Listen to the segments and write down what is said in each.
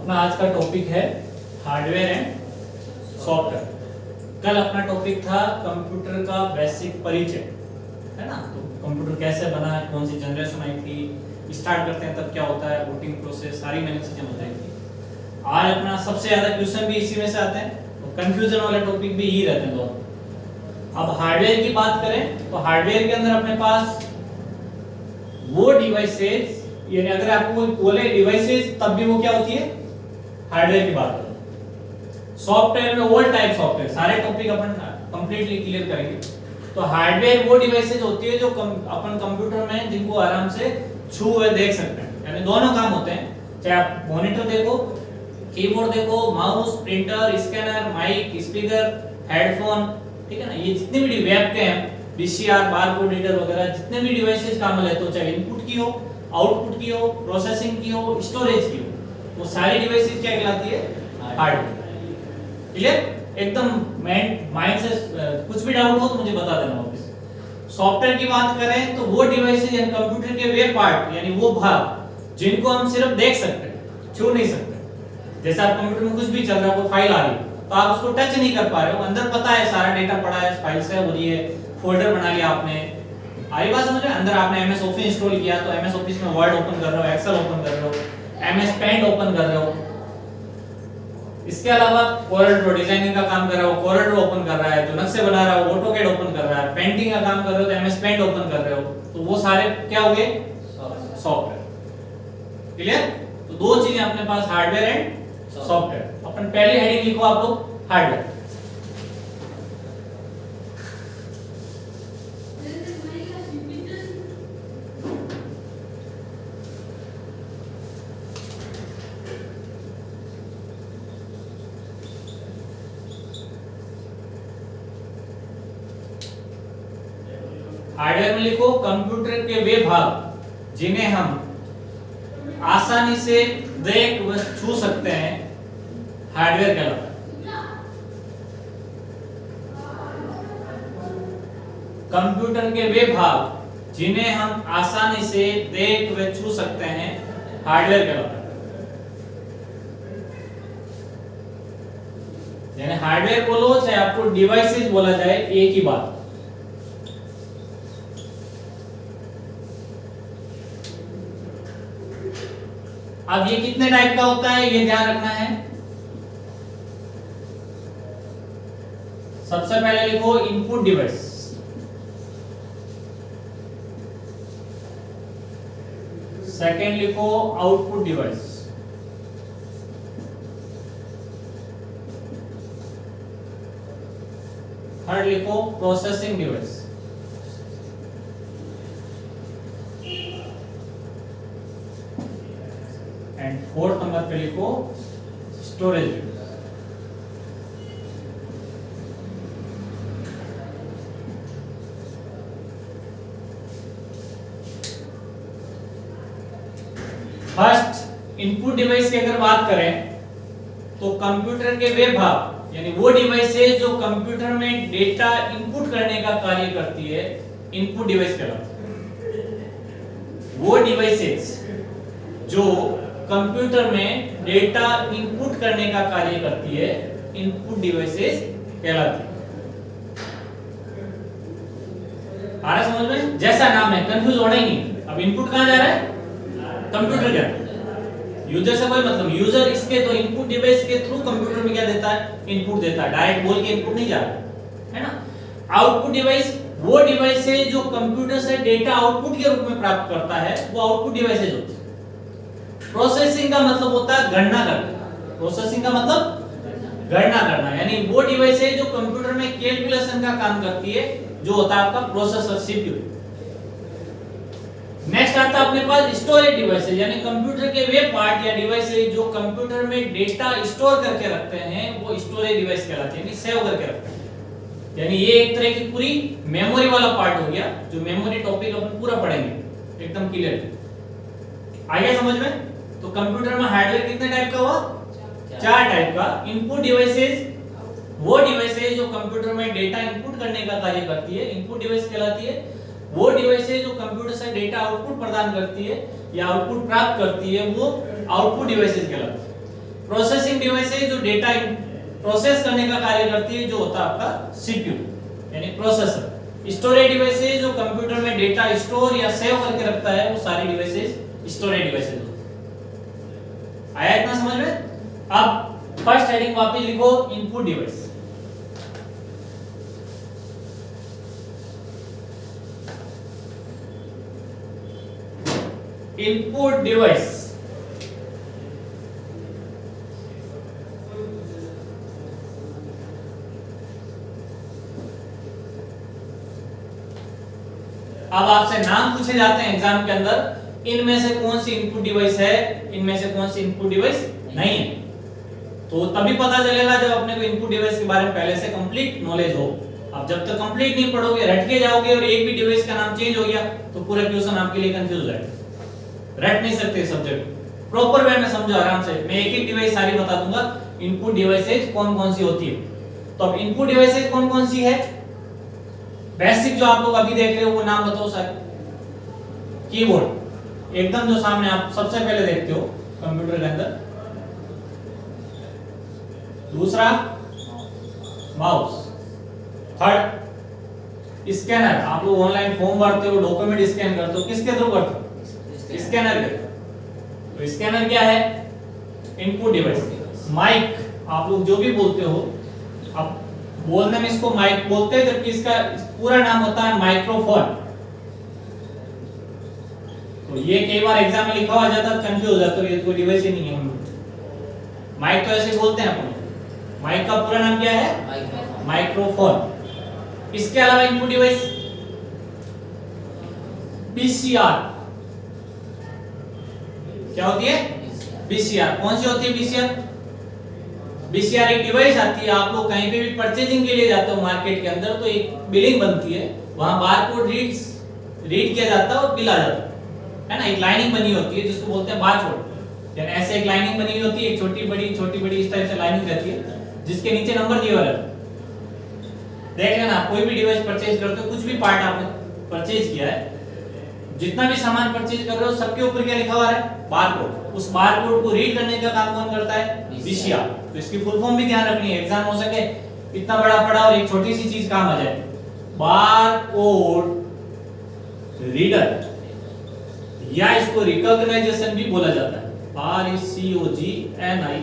अपना आज का टॉपिक है हार्डवेयर एंड सॉफ्टवेयर। कल अपना टॉपिक था कंप्यूटर का बेसिक परिचय, है ना। तो कंप्यूटर कैसे बना है, कौन सी जनरेशन आई थी, स्टार्ट करते हैं तब क्या होता है, बूटिंग प्रोसेस, सारी मैंने चीजें बताई थी। आज अपना सबसे ज्यादा क्वेश्चन भी इसी में से आते हैं, तो कंफ्यूजन वाला टॉपिक भी यही रहते हैं दोनों। अब हार्डवेयर की बात करें तो हार्डवेयर के अंदर अपने पास वो डिवाइसेस, यानी अगर आपको कोई बोले डिवाइसेस तब भी वो क्या होती है, हार्डवेयर की बात करें। सॉफ्टवेयर में ऑल टाइप सॉफ्टवेयर, सारे टॉपिक अपन कंप्लीटली क्लियर करेंगे। तो हार्डवेयर वो डिवाइसेस होती है जो अपन कंप्यूटर में जिनको आराम से छू हुए देख सकते हैं, यानी दोनों काम होते हैं। चाहे आप मॉनिटर देखो, कीबोर्ड देखो, mouse, printer, scanner, mic, speaker, headphone, ठीक है ना। ये जितने भी वेबकैम, वीसीआर, बारकोड रीडर वगैरह जितने भी डिवाइसेस काम में लेते हो, चाहे इनपुट की हो, आउटपुट की हो, प्रोसेसिंग की हो, स्टोरेज की हो, वो सारी डिवाइसेस क्या कहलाती है, हार्डवेयर। क्लियर? एकदम माइंड से कुछ भी डाउट हो तो मुझे बता देना वापस। सॉफ्टवेयर की बात करें तो वो डिवाइसेस यानी कंप्यूटर के वे पार्ट, यानी वो भाग जिनको हम सिर्फ देख सकते हैं, छू नहीं सकते। जैसे आप कंप्यूटर में कुछ भी चल रहा है, कोई फाइल आ रही है तो आप उसको टच नहीं कर पा रहे हो, अंदर पता है सारा डेटा पड़ा है, फाइल सेव हो रही है, फोल्डर बना लिया आपने, आई बात समझ रहे? अंदर आपने एमएस ऑफिस इंस्टॉल किया तो एमएस ऑफिस में वर्ड ओपन कर रहे हो, एक्सेल ओपन कर रहे हो, एमएस पेंट ओपन कर रहे हो। इसके अलावा कोरल ड्रॉ डिजाइनिंग का काम कर रहे हो, कोरल ड्रॉ ओपन कर रहा है, जो नक्शे बना रहा है ऑटोकैड ओपन कर रहा है, पेंटिंग का काम कर रहे हो तो एमएस पेंट ओपन कर रहे हो, तो वो सारे क्या हो गए, सॉफ्टवेयर। क्लियर? तो दो चीजें अपने पास, हार्डवेयर एंड सॉफ्टवेयर। अपन पहली हेडिंग लिखो आप लोग, हार्डवेयर। हार्डवेयर में लिखो कंप्यूटर के वे भाग जिन्हें हम आसानी से देख व छू सकते हैं, हार्डवेयर कहलाता है। कंप्यूटर के वे भाग जिन्हें हम आसानी से देख व छू सकते हैं, हार्डवेयर कहलाता है। यानी हार्डवेयर बोलो चाहे आपको डिवाइसेस बोला जाए, एक ही बात। अब ये कितने टाइप का होता है ये ध्यान रखना है। सबसे पहले लिखो इनपुट डिवाइस, सेकेंड लिखो आउटपुट डिवाइस, थर्ड लिखो processing device, and fourth number पे लिखो storage device. First input device की अगर बात करें तो कंप्यूटर के वे भाग यानी वो डिवाइसेस जो कंप्यूटर में डेटा इनपुट करने का कार्य करती है, इनपुट डिवाइस कहलाती है। वो डिवाइसेस जो कंप्यूटर में डेटा इनपुट करने का कार्य करती है, इनपुट डिवाइसेस कहलाती है। आ रहा समझ में? जैसा नाम है, कंफ्यूज होना ही नहीं। अब इनपुट कहां जा रहा है, कंप्यूटर क्या, यूजर से कोई मतलब, यूजर इसके तो इनपुट डिवाइस के थ्रू कंप्यूटर में क्या देता है, इनपुट देता है, डायरेक्ट बोल के इनपुट नहीं जा रहा है ना। आउटपुट डिवाइस वो डिवाइस है जो कंप्यूटर से डेटा आउटपुट के रूप में प्राप्त करता है, वो आउटपुट डिवाइसेज होती है। प्रोसेसिंग का मतलब होता है गणना करना, प्रोसेसिंग का मतलब गणना करना, यानी वो डिवाइस है जो कंप्यूटर में कैलकुलेशन का काम करती है, जो होता है आपका प्रोसेसर, सीपीयू। नेक्स्ट आता है अपने पास स्टोरेज डिवाइसेस, यानी कंप्यूटर के वे पार्ट या डिवाइसेस जो कंप्यूटर में डेटा स्टोर करके रखते हैं, वो स्टोरेज डिवाइस कहलाते हैं, यानी सेव करके रखते हैं। यानी ये एक तरह की पूरी मेमोरी वाला पार्ट हो गया, जो मेमोरी टॉपिक अपन पूरा पढ़ेंगे एकदम क्लियर। आ गया समझ में? तो कंप्यूटर में हार्डवेयर कितने टाइप का हुआ, 4 टाइप का। इनपुट डिवाइसेस वो डिवाइसेस जो कंप्यूटर में डेटा इनपुट करने का कार्य करती है, इनपुट डिवाइस कहलाती है। वो डिवाइसेस जो कंप्यूटर से डेटा आउटपुट प्रदान करती है या आउटपुट प्राप्त करती है, वो आउटपुट डिवाइसेस कहलाती है। प्रोसेसिंग डिवाइस है जो डेटा प्रोसेस करने का कार्य करती है, जो होता है आपका सीपीयू यानी प्रोसेसर। स्टोरेज डिवाइस है जो कंप्यूटर में डेटा स्टोर या सेव करके रखता है, वो सारी डिवाइसेस स्टोरेज डिवाइसेस। आया इतना समझ में? अब फर्स्ट हेडिंग वापस लिखो, इनपुट डिवाइस। इनपुट डिवाइस अब आपसे नाम पूछे जाते हैं एग्जाम के अंदर, इनमें से कौन सी इनपुट डिवाइस है, इनमें से कौन सी इनपुट डिवाइस नहीं है। तो तभी पता चलेगा जब अपने को इनपुट डिवाइस के बारे में पहले से कंप्लीट नॉलेज हो। अब जब तक कंप्लीट नहीं पढ़ोगे, रट के जाओगे और एक भी डिवाइस का नाम चेंज हो गया तो पूरा क्वेश्चन आपके लिए कंफ्यूज हो जाएगा। रट नहीं सकते सब्जेक्ट, प्रॉपर वे में समझो आराम से। मैं एक एक डिवाइस सारी बता दूंगा, इनपुट डिवाइसेज कौन कौन सी होती है। तो अब इनपुट डिवाइसेज कौन कौन सी है, बेसिक जो आप लोग अभी देख रहे हो वो नाम बताओ सारे। कीबोर्ड एकदम जो सामने आप सबसे पहले देखते हो कंप्यूटर के अंदर। दूसरा माउस। थर्ड स्कैनर, आप लोग ऑनलाइन फॉर्म भरते हो, डॉक्यूमेंट स्कैन करते हो, किसके थ्रू करते हो? स्कैनर के। तो स्कैनर क्या है? Input device. माइक, आप लोग जो भी बोलते हो, अब बोलने में इसको माइक बोलते हैं, जबकि इसका पूरा नाम होता है माइक्रोफोन। तो ये कई बार एग्जाम में लिखा हुआ जाता है, कंफ्यूज हो जाता है, ये तो डिवाइस ही नहीं है। माइक तो ऐसे बोलते हैं अपन। माइक का पूरा नाम क्या है? माइक्रोफोन। इसके अलावा इनपुट डिवाइस बीसीआर। क्या होती है? बीसीआर। कौन सी होती है बीसीआर? बीसीआर एक डिवाइस आती है, आप लोग कहीं पे भी परचेजिंग के लिए जाते हो मार्केट के अंदर, तो एक बिलिंग बनती है, वहां बारकोड रीड किया जाता है और बिल आ जाता है ना। एक लाइनिंग बनी होती है जिसको बोलते हैं बारकोड। यानी ऐसे एक लाइनिंग बनी हुई होती है, एक छोटी बड़ी इस टाइप से लाइनिंग रहती है, जिसके नीचे नंबर दिया हुआ रहता है। देख लेना, कोई भी डिवाइस परचेज करते हो, कुछ भी पार्ट आपने परचेज किया है, जितना भी सामान परचेज कर रहे हो, सबके ऊपर क्या लिखा हुआ है? बारकोड। उस बारकोड को रीड करने का काम कौन करता है? बीसीआर। तो इसकी फुल फॉर्म भी ध्यान रखनी है, एग्जाम हो सके इतना बड़ा पढ़ा और एक छोटी सी चीज काम आ जाए। बारकोड रीडर, या इसको रिकॉग्नाइजेशन भी बोला जाता है, RECOGNI।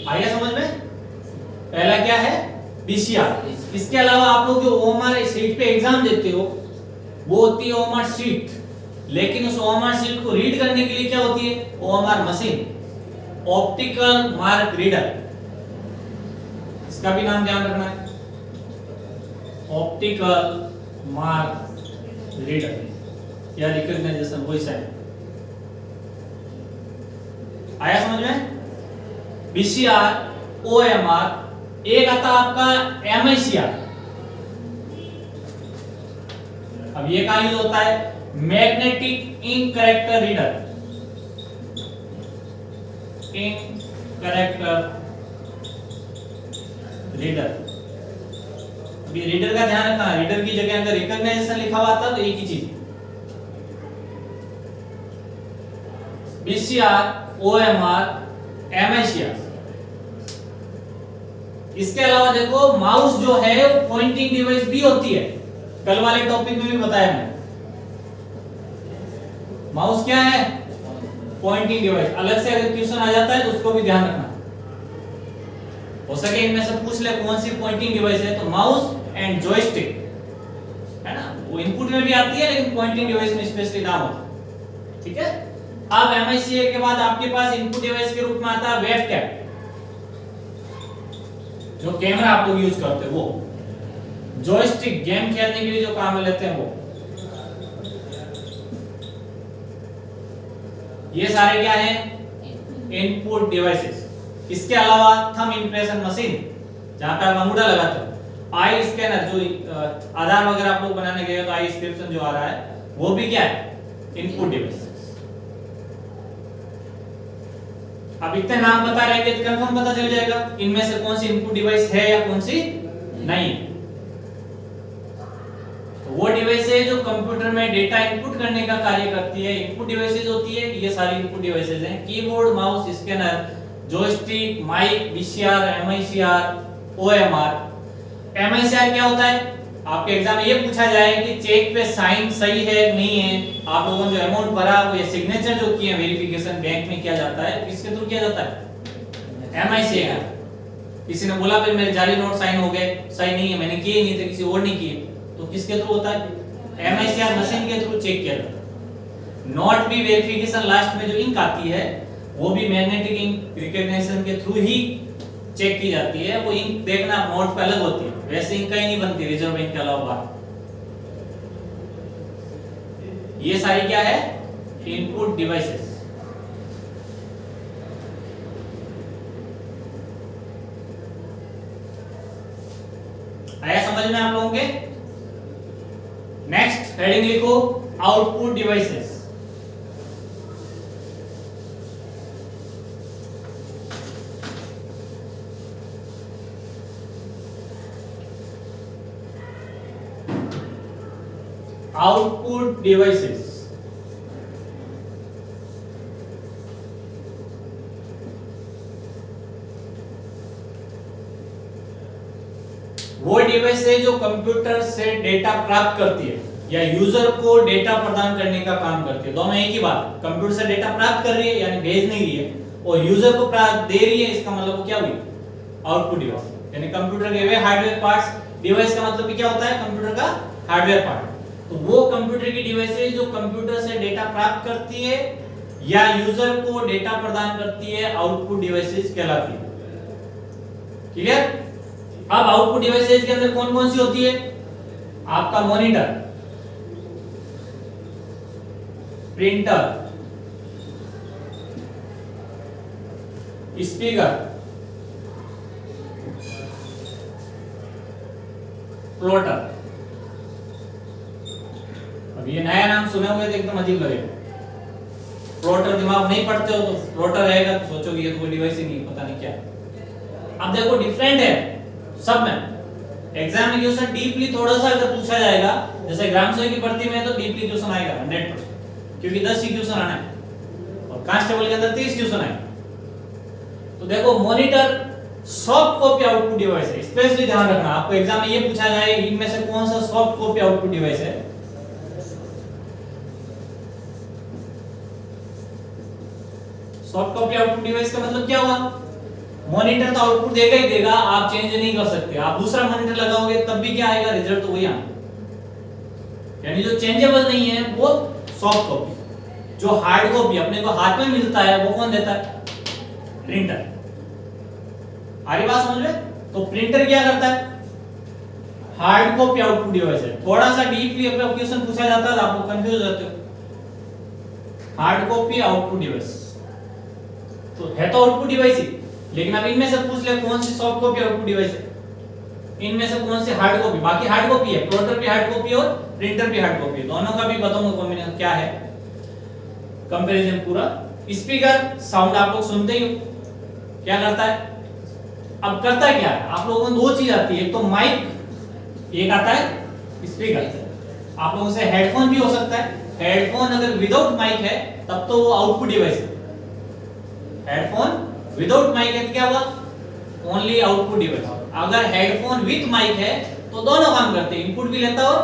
आया समझ में? पहला क्या है? बीसीआर। इसके अलावा आप लोग जो ओएमआर शीट पे एग्जाम देते हो, वो होती है ओएमआर शीट, लेकिन उस ओएमआर शीट को रीड करने के लिए क्या होती है? OMR machine, optical mark reader. इसका भी नाम ध्यान रखना है, ऑप्टिकल मार्क रीडर या रिकॉग्नाइजेशन, वही है। आया समझ में? बीसीआर, ओएमआर, एक आता आपका एमआईसीआर। अब ये कहां यूज होता है? Magnetic ink character reader. Ink character reader. अभी रीडर का ध्यान रखना, रीडर की जगह अगर रिकॉग्नाइजेशन लिखा हुआ था तो एक ही चीज। BCR, OMR, MICR. इसके अलावा देखो, माउस जो है वो पॉइंटिंग डिवाइस भी होती है, कल वाले टॉपिक में भी बताया मैंने। माउस क्या है? Pointing device. अलग से अगर क्वेश्चन आ जाता है तो उसको भी ध्यान रखना, हो सके इनमें से पूछ ले कौन सी पॉइंटिंग डिवाइस है, तो माउस एंड जॉयस्टिक है ना, वो इनपुट में भी आती है, लेकिन पॉइंटिंग डिवाइस में स्पेशली नाम होता है। ठीक है। अब एमआईसीए के बाद आपके पास इनपुट डिवाइस के रूप में आता है वेबकैम, जो कैमरा आप लोग यूज करते हो, वो जॉयस्टिक गेम खेलने के लिए जो काम में लेते हैं वो। ये सारे क्या हैं? Input devices. इसके अलावा थंब इंप्रेशन मशीन, जहां पे आप अंगूठा लगाते हो, आई स्कैनर, जो आधार वगैरह आप लोग बनाने गए तो आई स्क्रिप्शन जो आ रहा है, वो भी क्या है? Input device. अब इतने नाम बता रहे हैं, कंफर्म पता चल जाएगा इनमें से कौन सी इनपुट डिवाइस है या कौन सी नहीं है। तो वो डिवाइस है जो कंप्यूटर में डेटा इनपुट करने का कार्य करती है। इनपुट डिवाइसेज होती है, ये सारी इनपुट डिवाइसेज हैं, keyboard, mouse, scanner, joystick, mic, VCR, MICR, OMR. MICR क्या होता है? आपके एग्जाम में ये पूछा जाए कि चेक पे साइन सही है नहीं है, आप लोगों ने जो अमाउंट भरा वो ये सिग्नेचर जो किए वेरिफिकेशन बैंक में किया जाता है, किसके थ्रू किया जाता है? एमआईसीआर। किसी ने बोला फिर मेरे जाली नोट साइन हो गए, सही नहीं है, मैंने किए नहीं थे, किसी और ने किए, तो किसके थ्रू होता है? एमआईसीआर मशीन के थ्रू चेक किया जाता है। नोट भी वेरिफिकेशन लास्ट में जो इंक आती है वो भी मैग्नेटिक इंक रिकॉग्निशन के थ्रू ही चेक की जाती है। वो इंक देखना नोट पे अलग होती है, वैसे इंक कहीं नहीं बनती रिजर्व बैंक के अलावा। ये सारी क्या है? Input devices. आया समझ में आप लोगों के? नेक्स्ट हेडिंग लिखो आउटपुट डिवाइसेस। आउटपुट डिवाइसेस वो डिवाइस है जो कंप्यूटर से डेटा प्राप्त करती है या यूजर को डेटा प्रदान करने का काम करती है। दोनों एक ही बात, कंप्यूटर से डेटा प्राप्त कर रही है यानी भेज नहीं रही है, और यूजर को प्राप्त दे रही है, इसका मतलब वो क्या हुई? Output device. यानी कंप्यूटर के वे हार्डवेयर पार्ट्स, डिवाइस का मतलब क्या होता है? कंप्यूटर का हार्डवेयर पार्ट। तो वो कंप्यूटर की डिवाइस है जो कंप्यूटर से डेटा प्राप्त करती है या यूजर को डेटा प्रदान करती है, आउटपुट डिवाइसेस कहलाती है। क्लियर? अब आउटपुट डिवाइसेस के अंदर कौन कौन सी होती है? आपका मॉनिटर, प्रिंटर, स्पीकर, प्लॉटर। अब ये नया नाम सुने हुए तो एकदम अजीब लगेगा। प्लॉटर दिमाग नहीं पढ़ते हो तो प्लॉटर रहेगा तो सोचोगे ये तो कोई डिवाइस ही नहीं, पता नहीं क्या। अब देखो डिफरेंट है सब में। एग्जाम में क्वेश्चन डीपली थोड़ा सा अगर पूछा जाएगा, जैसे ग्राम सेवक की भर्ती में तो डीपली क्वेश्चन आएगा 100%, क्योंकि 10 ही क्वेश्चन आना है, और कांस्टेबल के अंदर 30 क्वेश्चन आए। तो देखो monitor soft copy output device है, स्पेशली ध्यान रखना। आपको एग्जाम में ये पूछा जाए इनमें से कौन सा सॉफ्ट कॉपी आउटपुट डिवाइस है? सॉफ्ट कॉपी आउटपुट डिवाइस का मतलब क्या हुआ? मॉनिटर तो आउटपुट देगा ही देगा, आप चेंज नहीं कर सकते। आप दूसरा मॉनिटर लगाओगे तब भी क्या आएगा? रिजल्ट तो वही आएगा। यानी जो चेंजेबल नहीं है वो सॉफ्ट कॉपी। जो हार्ड कॉपी अपने को हाथ में मिलता है वो कौन देता है? प्रिंटर। आ रही बात समझ में? तो प्रिंटर क्या करता है? हार्ड कॉपी आउटपुट डिवाइस है। थोड़ा सा डीपली अगर क्वेश्चन पूछा जाता है तो आप लोग कंफ्यूज हो जाते हो। हार्ड कॉपी आउटपुट डिवाइस तो है तो आउटपुट डिवाइस ही, लेकिन अब इनमें से पूछ ले कौन सी सॉफ्ट कॉपी आउटपुट डिवाइस है, इनमें से कौन सी हार्ड कॉपी? बाकी हार्ड कॉपी है, प्लॉटर भी हार्ड कॉपी और प्रिंटर भी हार्ड कॉपी है। दोनों का भी बताऊंगा कॉम्बिनेशन क्या है, कंपैरिजन पूरा। स्पीकर साउंड आप लोग सुनते ही हो, क्या करता है? अब करता है क्या? आप लोगों को दो चीज आती है, एक तो माइक, एक आता है स्पीकर। आप लोगों से हेडफोन भी हो सकता है। हेडफोन अगर विदाउट माइक है तब तो वो आउटपुट डिवाइस है। हेडफोन विदाउट माइक है तो क्या हुआ? Only output device. अगर हेडफोन विद माइक है तो दोनों काम करते हैं, इनपुट भी लेता है और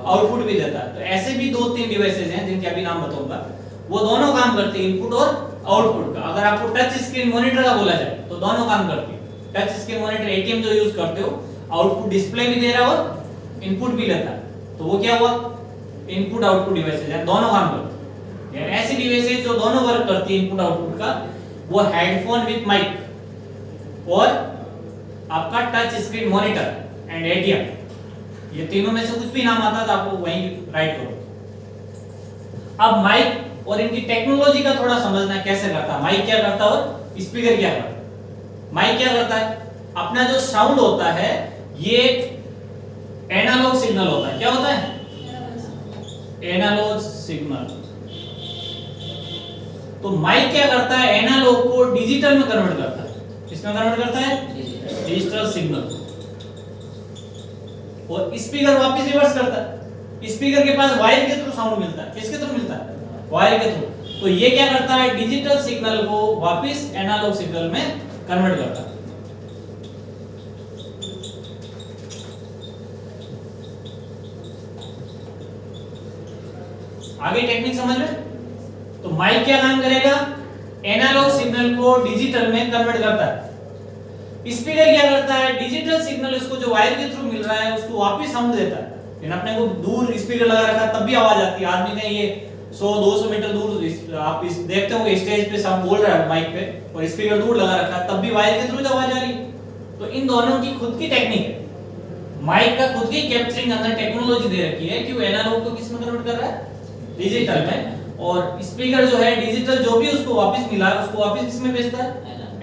आउटपुट भी देता है। तो ऐसे भी दो तीन डिवाइसेस हैं जिनके अभी नाम बताऊंगा, वो दोनों काम करते हैं, इनपुट और आउटपुट का। अगर आपको टच स्क्रीन मॉनिटर का बोला जाए तो दोनों काम करती है। टच स्क्रीन मॉनिटर एटीएम जो यूज करते हो, आउटपुट डिस्प्ले भी दे रहा है और इनपुट भी लेता है, तो वो क्या हुआ? इनपुट आउटपुट डिवाइसेस है, दोनों काम करते हैं। ऐसी डिवाइसेस जो दोनों वर्क करती है इनपुट आउटपुट का, वो हेडफोन विद माइक और आपका touch screen monitor and ATM, ये तीनों में से कुछ भी नाम आता है तो आप लोग वहीं राइट करो। अब माइक और इनकी टेक्नोलॉजी का थोड़ा समझना कैसे करता है, माइक क्या करता है और स्पीकर क्या करता है। माइक क्या करता है? अपना जो साउंड होता है ये एनालॉग सिग्नल होता है। क्या होता है? Analogue signal. तो माइक क्या करता है? एनालॉग को डिजिटल में कन्वर्ट करता है। किसमें कन्वर्ट करता है? Digital signal. और स्पीकर वापस रिवर्स करता है। स्पीकर के पास वायर के थ्रू साउंड मिलता है, किसके थ्रू मिलता है? वायर के थ्रू। तो ये क्या करता है, डिजिटल सिग्नल को वापस एनालॉग सिग्नल में कन्वर्ट करता है। आगे टेक्निक समझ में? तो माइक क्या काम करेगा, एनालॉग सिग्नल को डिजिटल में कन्वर्ट करता है। स्पीकर क्या करता है, डिजिटल सिग्नल इसको जो वायर के थ्रू मिल रहा है उसको वापस साउंड देता है। लेकिन अपने को दूर स्पीकर लगा रखा तब भी आवाज आती है। आदमी ने ये 100-200 मीटर दूर आप इस देखते होंगे स्टेज पे साउंड बोल रहा है माइक पे और स्पीकर दूर लगा रखा है, तब भी वायर के थ्रू आवाज आ रही है। तो इन दोनों की खुद की टेक्निक है। माइक का खुद की कैप्चरिंग अंदर टेक्नोलॉजी दे रखी है कि वो एनालॉग को किस में कन्वर्ट कर रहा है, डिजिटल में। और स्पीकर जो है डिजिटल जो भी उसको वापस मिला है उसको वापस किसमें भेजता है,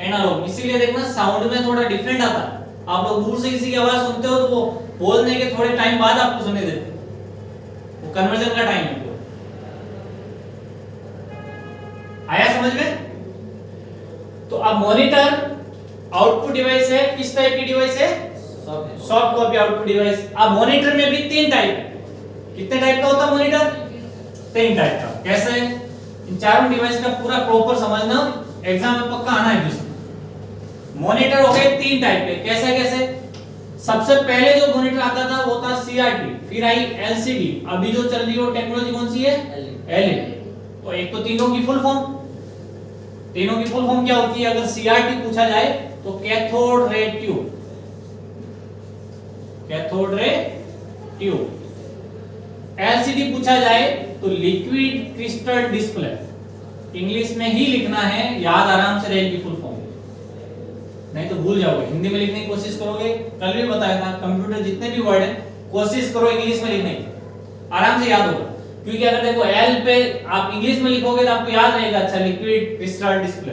एनालॉग। इसीलिए देखना साउंड में थोड़ा डिफरेंट आता है। आप लोग दूर से किसी की आवाज सुनते हो तो वो बोलने के थोड़े टाइम बाद आपको सुने देते, वो कन्वर्जन का टाइम है। आया समझ में? तो अब मॉनिटर आउटपुट डिवाइस है, किस टाइप की डिवाइस है, सॉफ्ट कॉपी आउटपुट डिवाइस। अब मॉनिटर में भी 3 टाइप है। कितने टाइप का होता है मॉनिटर? 3 टाइप का। कैसे? इन चारों डिवाइस का पूरा प्रॉपर समझना, एग्जाम में पक्का आना है। मॉनिटर हो गए 3 टाइप के। कैसे कैसे? सबसे पहले जो मॉनिटर आता था वो था सीआरटी, फिर आई एलसीडी, अभी जो चल रही है टेक्नोलॉजी कौन सी है, एलईडी। तो एक तो तीनों की फुल फॉर्म, तीनों की फुल फॉर्म क्या होती है? अगर सीआरटी पूछा जाए तो cathode ray tube, cathode ray tube. LCD पूछा जाए तो लिक्विड क्रिस्टल डिस्प्ले। इंग्लिश में ही लिखना है, याद आराम से रहेगी फुल फॉर्म, नहीं तो भूल जाओगे। हिंदी में लिखने की कोशिश करोगे, कल भी बताया था कंप्यूटर जितने भी वर्ड है कोशिश करो इंग्लिश में लिखने की, आराम से याद होगा। क्योंकि अगर देखो एल पे आप इंग्लिश में लिखोगे तो आपको याद रहेगा, अच्छा लिक्विड क्रिस्टल डिस्प्ले,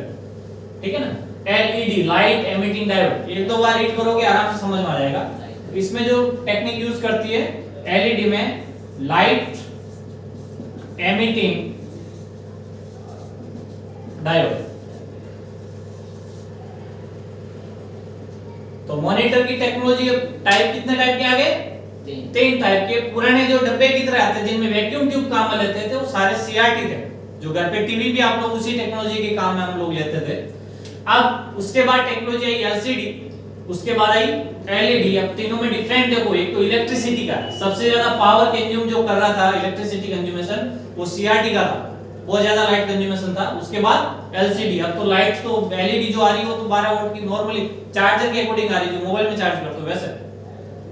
ठीक है ना। एलईडी, लाइट एमिटिंग डायोड, एक दो बार रीड करोगे आराम से समझ में आ जाएगा। इसमें जो टेक्निक यूज करती है एलईडी में, लाइट एमिटिंग डायोड। तो मॉनिटर की टेक्नोलॉजी टाइप कितने टाइप के आ गए? 3 टाइप के। पुराने जो डब्बे की तरह आते जिनमें वैक्यूम ट्यूब काम में लेते थे वो सारे सीआरटी थे। जो घर पे टीवी भी आप लोग उसी टेक्नोलॉजी के काम में हम लोग लेते थे। अब उसके बाद टेक्नोलॉजी आई एलसीडी, उसके बाद आई एलईडी। अब तीनों में डिफरेंट देखो, एक तो इलेक्ट्रिसिटी का, सबसे ज्यादा पावर कंज्यूम जो कर रहा था इलेक्ट्रिसिटी कंज्यूमेशन वो सीआरटी का था, बहुत ज्यादा लाइट कंज्यूमेशन था। उसके बाद एलसीडी। अब तो लाइट तो एलईडी जो आ रही है वो तो 12 वोल्ट की नॉर्मली चार्जर के अकॉर्डिंग आ रही है, जो मोबाइल में चार्ज करते हो वैसे,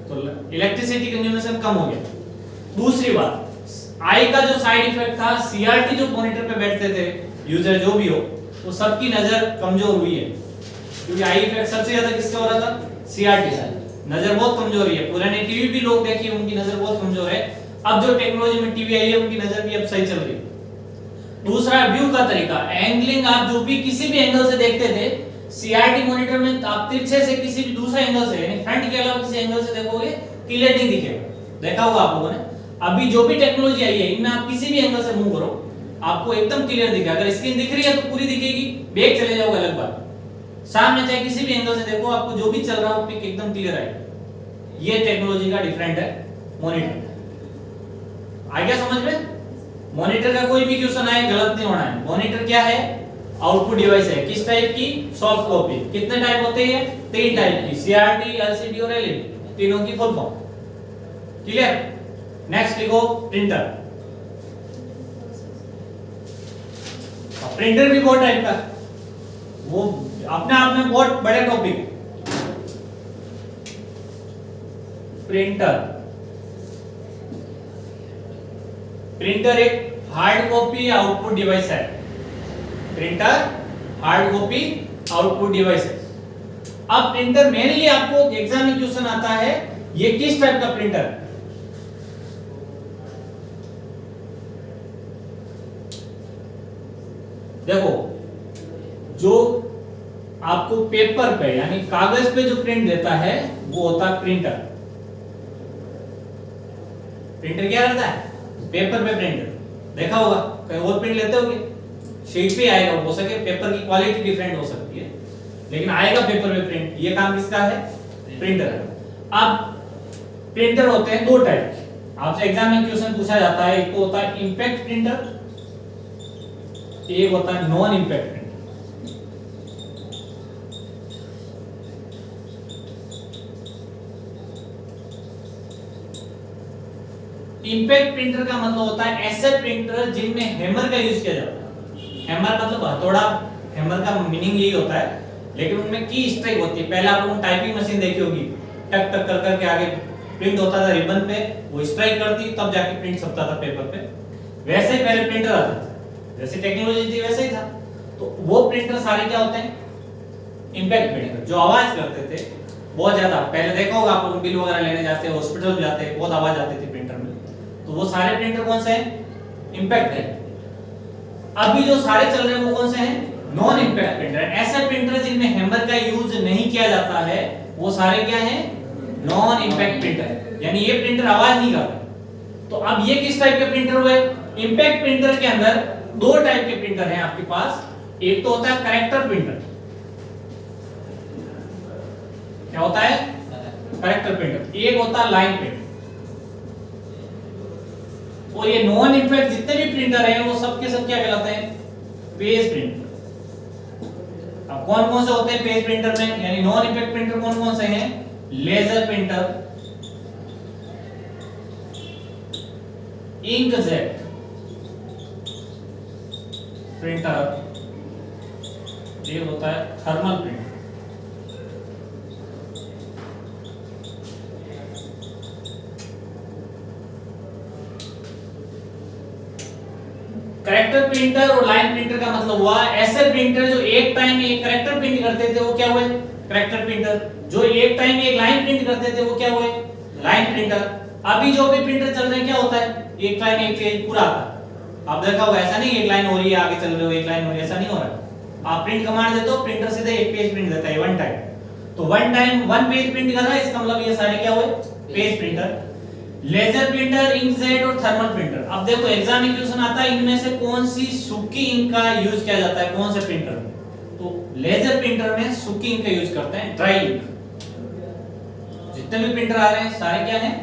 तो इलेक्ट्रिसिटी कंज्यूमेशन कम हो गया। दूसरी बात, आई का जो साइड इफेक्ट था, सीआरटी जो मॉनिटर पे बैठते थे यूजर जो भी हो, तो सबकी नजर कमजोर हुई है। क्योंकि आई इफेक्ट सबसे ज्यादा किसका हो रहा था? सीआरटी से। नजर बहुत कमजोर है। पुराने टीवी भी लोग देखिए उनकी नजर बहुत कमजोर है। अब जो टेक्नोलॉजी में टीवी आई है उनकी नजर भी अब सही चल रही है। दूसरा व्यू का तरीका, एंगलिंग, आप जो भी किसी भी एंगल से देखते थे सीआरटी मॉनिटर में, आप तिरछे से किसी भी दूसरे एंगल से यानी फ्रंट के अलावा किसी एंगल से देखोगे क्लियर नहीं दिखेगा। देखा होगा आप लोगों ने। अभी जो भी टेक्नोलॉजी आई है इनमें आप किसी भी एंगल से मूव करो आपको एकदम क्लियर दिखेगा। अगर स्क्रीन दिख रही है तो पूरी दिखेगी, बैक चले जाओगे अलग बात, सामने चाहे किसी भी एंगल से देखो आपको जो भी चल रहा हो पिक एकदम क्लियर आएगा। ये टेक्नोलॉजी का डिफरेंट है मॉनिटर। आ गया समझ में? मॉनिटर का कोई भी क्वेश्चन आए गलत नहीं होना है। मॉनिटर क्या है? आउटपुट डिवाइस है। किस टाइप की? Soft copy. कितने टाइप होते हैं? 3 टाइप की, सीआरटी, एलसीडी और एलईडी, तीनों की फुल फॉर्म। क्लियर? नेक्स्ट लिखो प्रिंटर। प्रिंटर भी बहुत टाइप का, वो अपने आप में बहुत बड़े टॉपिक। प्रिंटर, प्रिंटर एक हार्ड कॉपी आउटपुट डिवाइस है। Printer hard copy output device है। अब प्रिंटर मेनली आपको एग्जाम में क्वेश्चन आता है, ये किस टाइप का प्रिंटर है? देखो, जो आपको पेपर पे यानी कागज पे जो प्रिंट देता है वो होता है प्रिंटर। प्रिंटर क्या करता है? पेपर पे प्रिंट। देखा होगा कहीं और प्रिंट लेते होगे, शीट पे आएगा, हो सके पेपर की क्वालिटी डिफरेंट हो सकती है लेकिन आएगा पेपर पे प्रिंट। ये काम किसका है? प्रिंटर। अब प्रिंटर होते हैं 2 टाइप, आपसे एग्जाम में क्वेश्चन पूछा जाता है, एक तो होता है इंपैक्ट प्रिंटर, एक होता है non impact printer. Impact printer का मतलब होता है ऐसे प्रिंटर जिनमें हैमर का यूज किया जाता है। हैमर मतलब हथौड़ा, हैमर का मीनिंग यही होता है, लेकिन उनमें की स्ट्राइक होती है। पहले आप लोगों ने टाइपिंग मशीन देखी होगी, टक टक कर करके आगे प्रिंट होता था रिबन पे, वो स्ट्राइक करती तब जाके प्रिंट छपता था पेपर पे। वैसे ही पहले प्रिंटर आता था, जैसे टेक्नोलॉजी थी वैसे ही था। तो वो प्रिंटर सारे क्या होते हैं, इंपैक्ट प्रिंटर, जो आवाज करते थे बहुत ज्यादा। पहले देखा होगा आप लोग बिल वगैरह लेने जाते, हॉस्पिटल में जाते, बहुत आवाज आती थी प्रिंटर में। तो वो सारे प्रिंटर कौन से हैं, इंपैक्ट है। अभी जो सारे चल रहे हैं वो कौन से हैं, नॉन इंपैक्ट प्रिंटर। ऐसे प्रिंटर जिनमें हैमर का यूज नहीं किया जाता है वो सारे क्या हैं, नॉन इंपैक्ट प्रिंटर, यानी ये प्रिंटर आवाज नहीं करता। तो अब ये किस टाइप के प्रिंटर हुए, इंपैक्ट प्रिंटर के अंदर दो टाइप के प्रिंटर हैं आपके पास। एक तो होता है करेक्टर प्रिंटर, क्या होता है, करेक्टर प्रिंटर। एक होता है लाइन प्रिंटर। और ये नॉन इंपैक्ट जितने भी प्रिंटर हैं वो सब के सब क्या कहलाते हैं, पेज प्रिंटर। अब कौन कौन से होते हैं पेज प्रिंटर में, यानी नॉन इंपैक्ट प्रिंटर कौन कौन से हैं, लेजर प्रिंटर, इंकजेट प्रिंटर, ये होता है थर्मल प्रिंटर। करेक्टर प्रिंटर और लाइन प्रिंटर का मतलब हुआ ऐसे प्रिंटर जो एक टाइम में एक करेक्टर प्रिंट करते थे वो क्या हुए, करेक्टर प्रिंटर। जो एक टाइम में एक लाइन प्रिंट करते थे वो क्या हुए, लाइन प्रिंटर। अभी जो भी प्रिंटर चल रहे हैं क्या होता है, एक टाइम एक पेज पूरा आता है। आप देखा होगा, ऐसा नहीं एक लाइन हो रही है आगे चल रहे हो, एक लाइन हो रही है, ऐसा नहीं हो रहा। आप प्रिंट कमांड देते हो, प्रिंटर सीधे एक पेज प्रिंट देता है वन टाइम। तो one time one page print कर रहा है, इसका मतलब ये सारे क्या हुए, page printer. Laser printer, inkjet और थर्मल प्रिंटर। अब देखो एग्जाम में क्वेश्चन आता है इनमें से कौन सी सूखी इंक का यूज किया जाता है कौन से प्रिंटर में। तो लेजर प्रिंटर में सूखी इंक का यूज करते हैं, ड्राई इंक। जितने भी प्रिंटर आ रहे हैं सारे क्या हैं,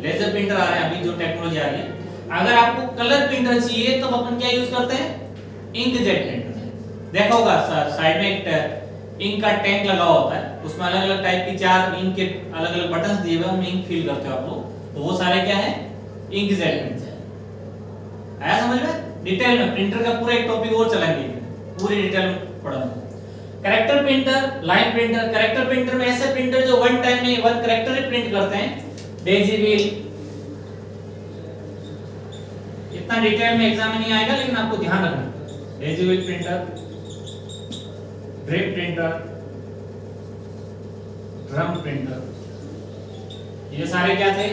लेजर प्रिंटर आ रहे हैं अभी जो टेक्नोलॉजी आ रही है। अगर आपको कलर प्रिंटर चाहिए तो अपन क्या यूज करते हैं, इंकजेट प्रिंटर। देखा होगा साइड में एक इंक का टैंक लगा होता है, उसमें अलग अलग टाइप की 4 इंक के अलग अलग बटन्स दिए हुए हैं, उनमें इंक फिल करते हो आप लोग। तो वो सारे क्या है, इंकजेट प्रिंटर। आया समझ में, डिटेल में प्रिंटर का पूरा एक टॉपिक और चलाएंगे, पूरी डिटेल में पढ़ाऊंगा। Character printer, line printer. Character printer में ऐसे प्रिंटर जो वन टाइम में वन करेक्टर ही प्रिंट करते हैं, डेजी व्हील। इतना डिटेल में एग्जाम में नहीं आएगा लेकिन आपको ध्यान रखना, Daisy wheel printer, drip printer, drum printer, ये सारे क्या थे,